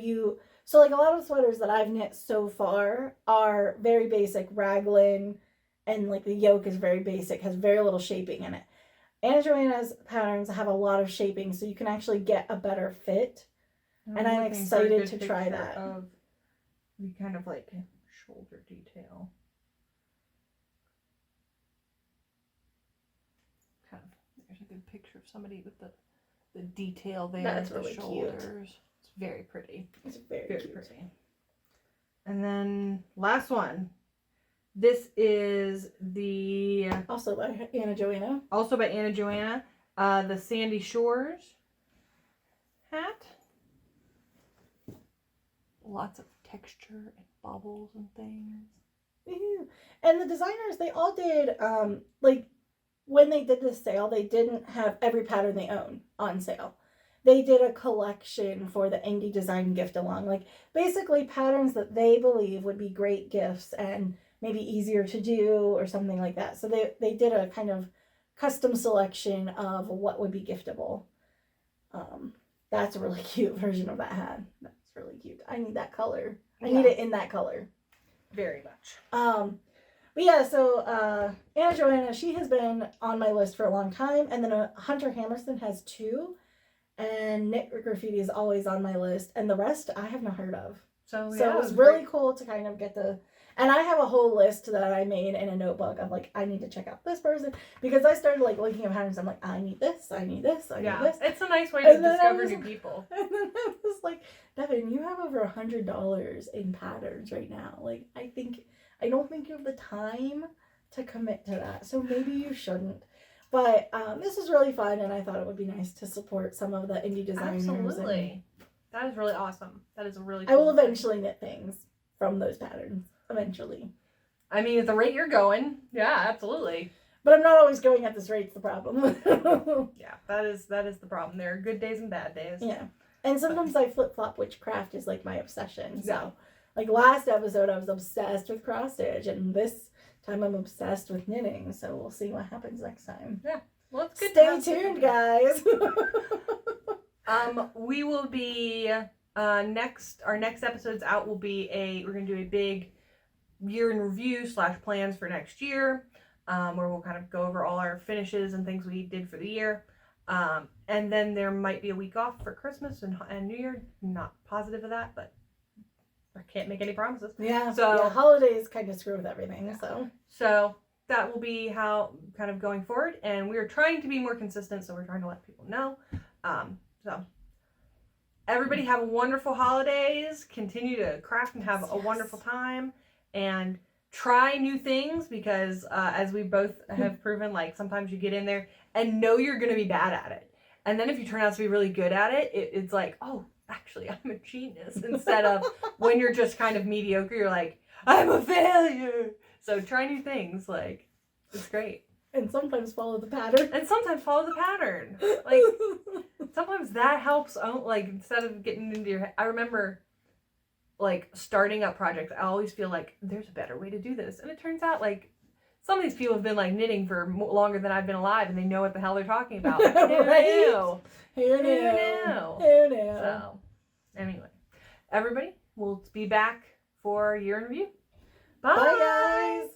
like a lot of sweaters that I've knit so far are very basic raglan, and like the yoke is very basic, has very little shaping in it. Anna Joanna's patterns have a lot of shaping, so you can actually get a better fit. And I'm excited to try that. Of the kind of like shoulder detail. Kind of, there's a good picture of somebody with the detail there. That's the really shoulders. cute. It's very pretty. It's very cute. Pretty. And then last one. This is the Also by Anna Joanna. The Sandy Shores hat. Lots of texture and bubbles and things. Yeah. And the designers, they all did, like, when they did this sale, they didn't have every pattern they own on sale. They did a collection for the indie design gift along. Like, basically patterns that they believe would be great gifts and maybe easier to do or something like that. So they did a kind of custom selection of what would be giftable. That's a really cute version of that hat. That's really cute. I need that color. I need it in that color. Very much. But yeah, so Anna Joanna, she has been on my list for a long time. And then Hunter Hammerson has 2. And Knit Graffiti is always on my list. And the rest I have not heard of. So it was really cool to kind of get the... And I have a whole list that I made in a notebook of like, I need to check out this person. Because I started like looking at patterns. I'm like, I need this, I need this, I need this. It's a nice way to discover new people. And then I was like, Devynn, you have over $100 in patterns right now. Like, I don't think you have the time to commit to that. So maybe you shouldn't. But this is really fun, and I thought it would be nice to support some of the indie designers. Absolutely. That is really awesome. That is a really cool I will eventually knit things from those patterns. Eventually. I mean, at the rate you're going, yeah, absolutely. But I'm not always going at this rate, it's the problem. Yeah, that is the problem. There are good days and bad days. Yeah. And sometimes I flip-flop which craft is like my obsession. So, like last episode, I was obsessed with cross stitch, and this time I'm obsessed with knitting. So we'll see what happens next time. Yeah. Well, it's good. Stay tuned, guys. We will be our next episode's out will be we're gonna do a big year in review / plans for next year, where we'll kind of go over all our finishes and things we did for the year. And then there might be a week off for Christmas and New Year. Not positive of that, but I can't make any promises. Yeah. So holidays kind of screw with everything. Yeah. So that will be how kind of going forward. And we're trying to be more consistent, so we're trying to let people know. So everybody have wonderful holidays. Continue to craft and have a wonderful time. And try new things because as we both have proven, like sometimes you get in there and know you're going to be bad at it. And then if you turn out to be really good at it, it's like, oh, actually, I'm a genius. Instead of when you're just kind of mediocre, you're like, I'm a failure. So try new things. Like, it's great. And sometimes follow the pattern. Like, sometimes that helps. Like, instead of getting into your head. I remember... like starting up projects, I always feel like there's a better way to do this. And it turns out like some of these people have been like knitting for longer than I've been alive and they know what the hell they're talking about. Like, Who knew? So anyway, everybody, we'll be back for year in review. Bye. Bye guys.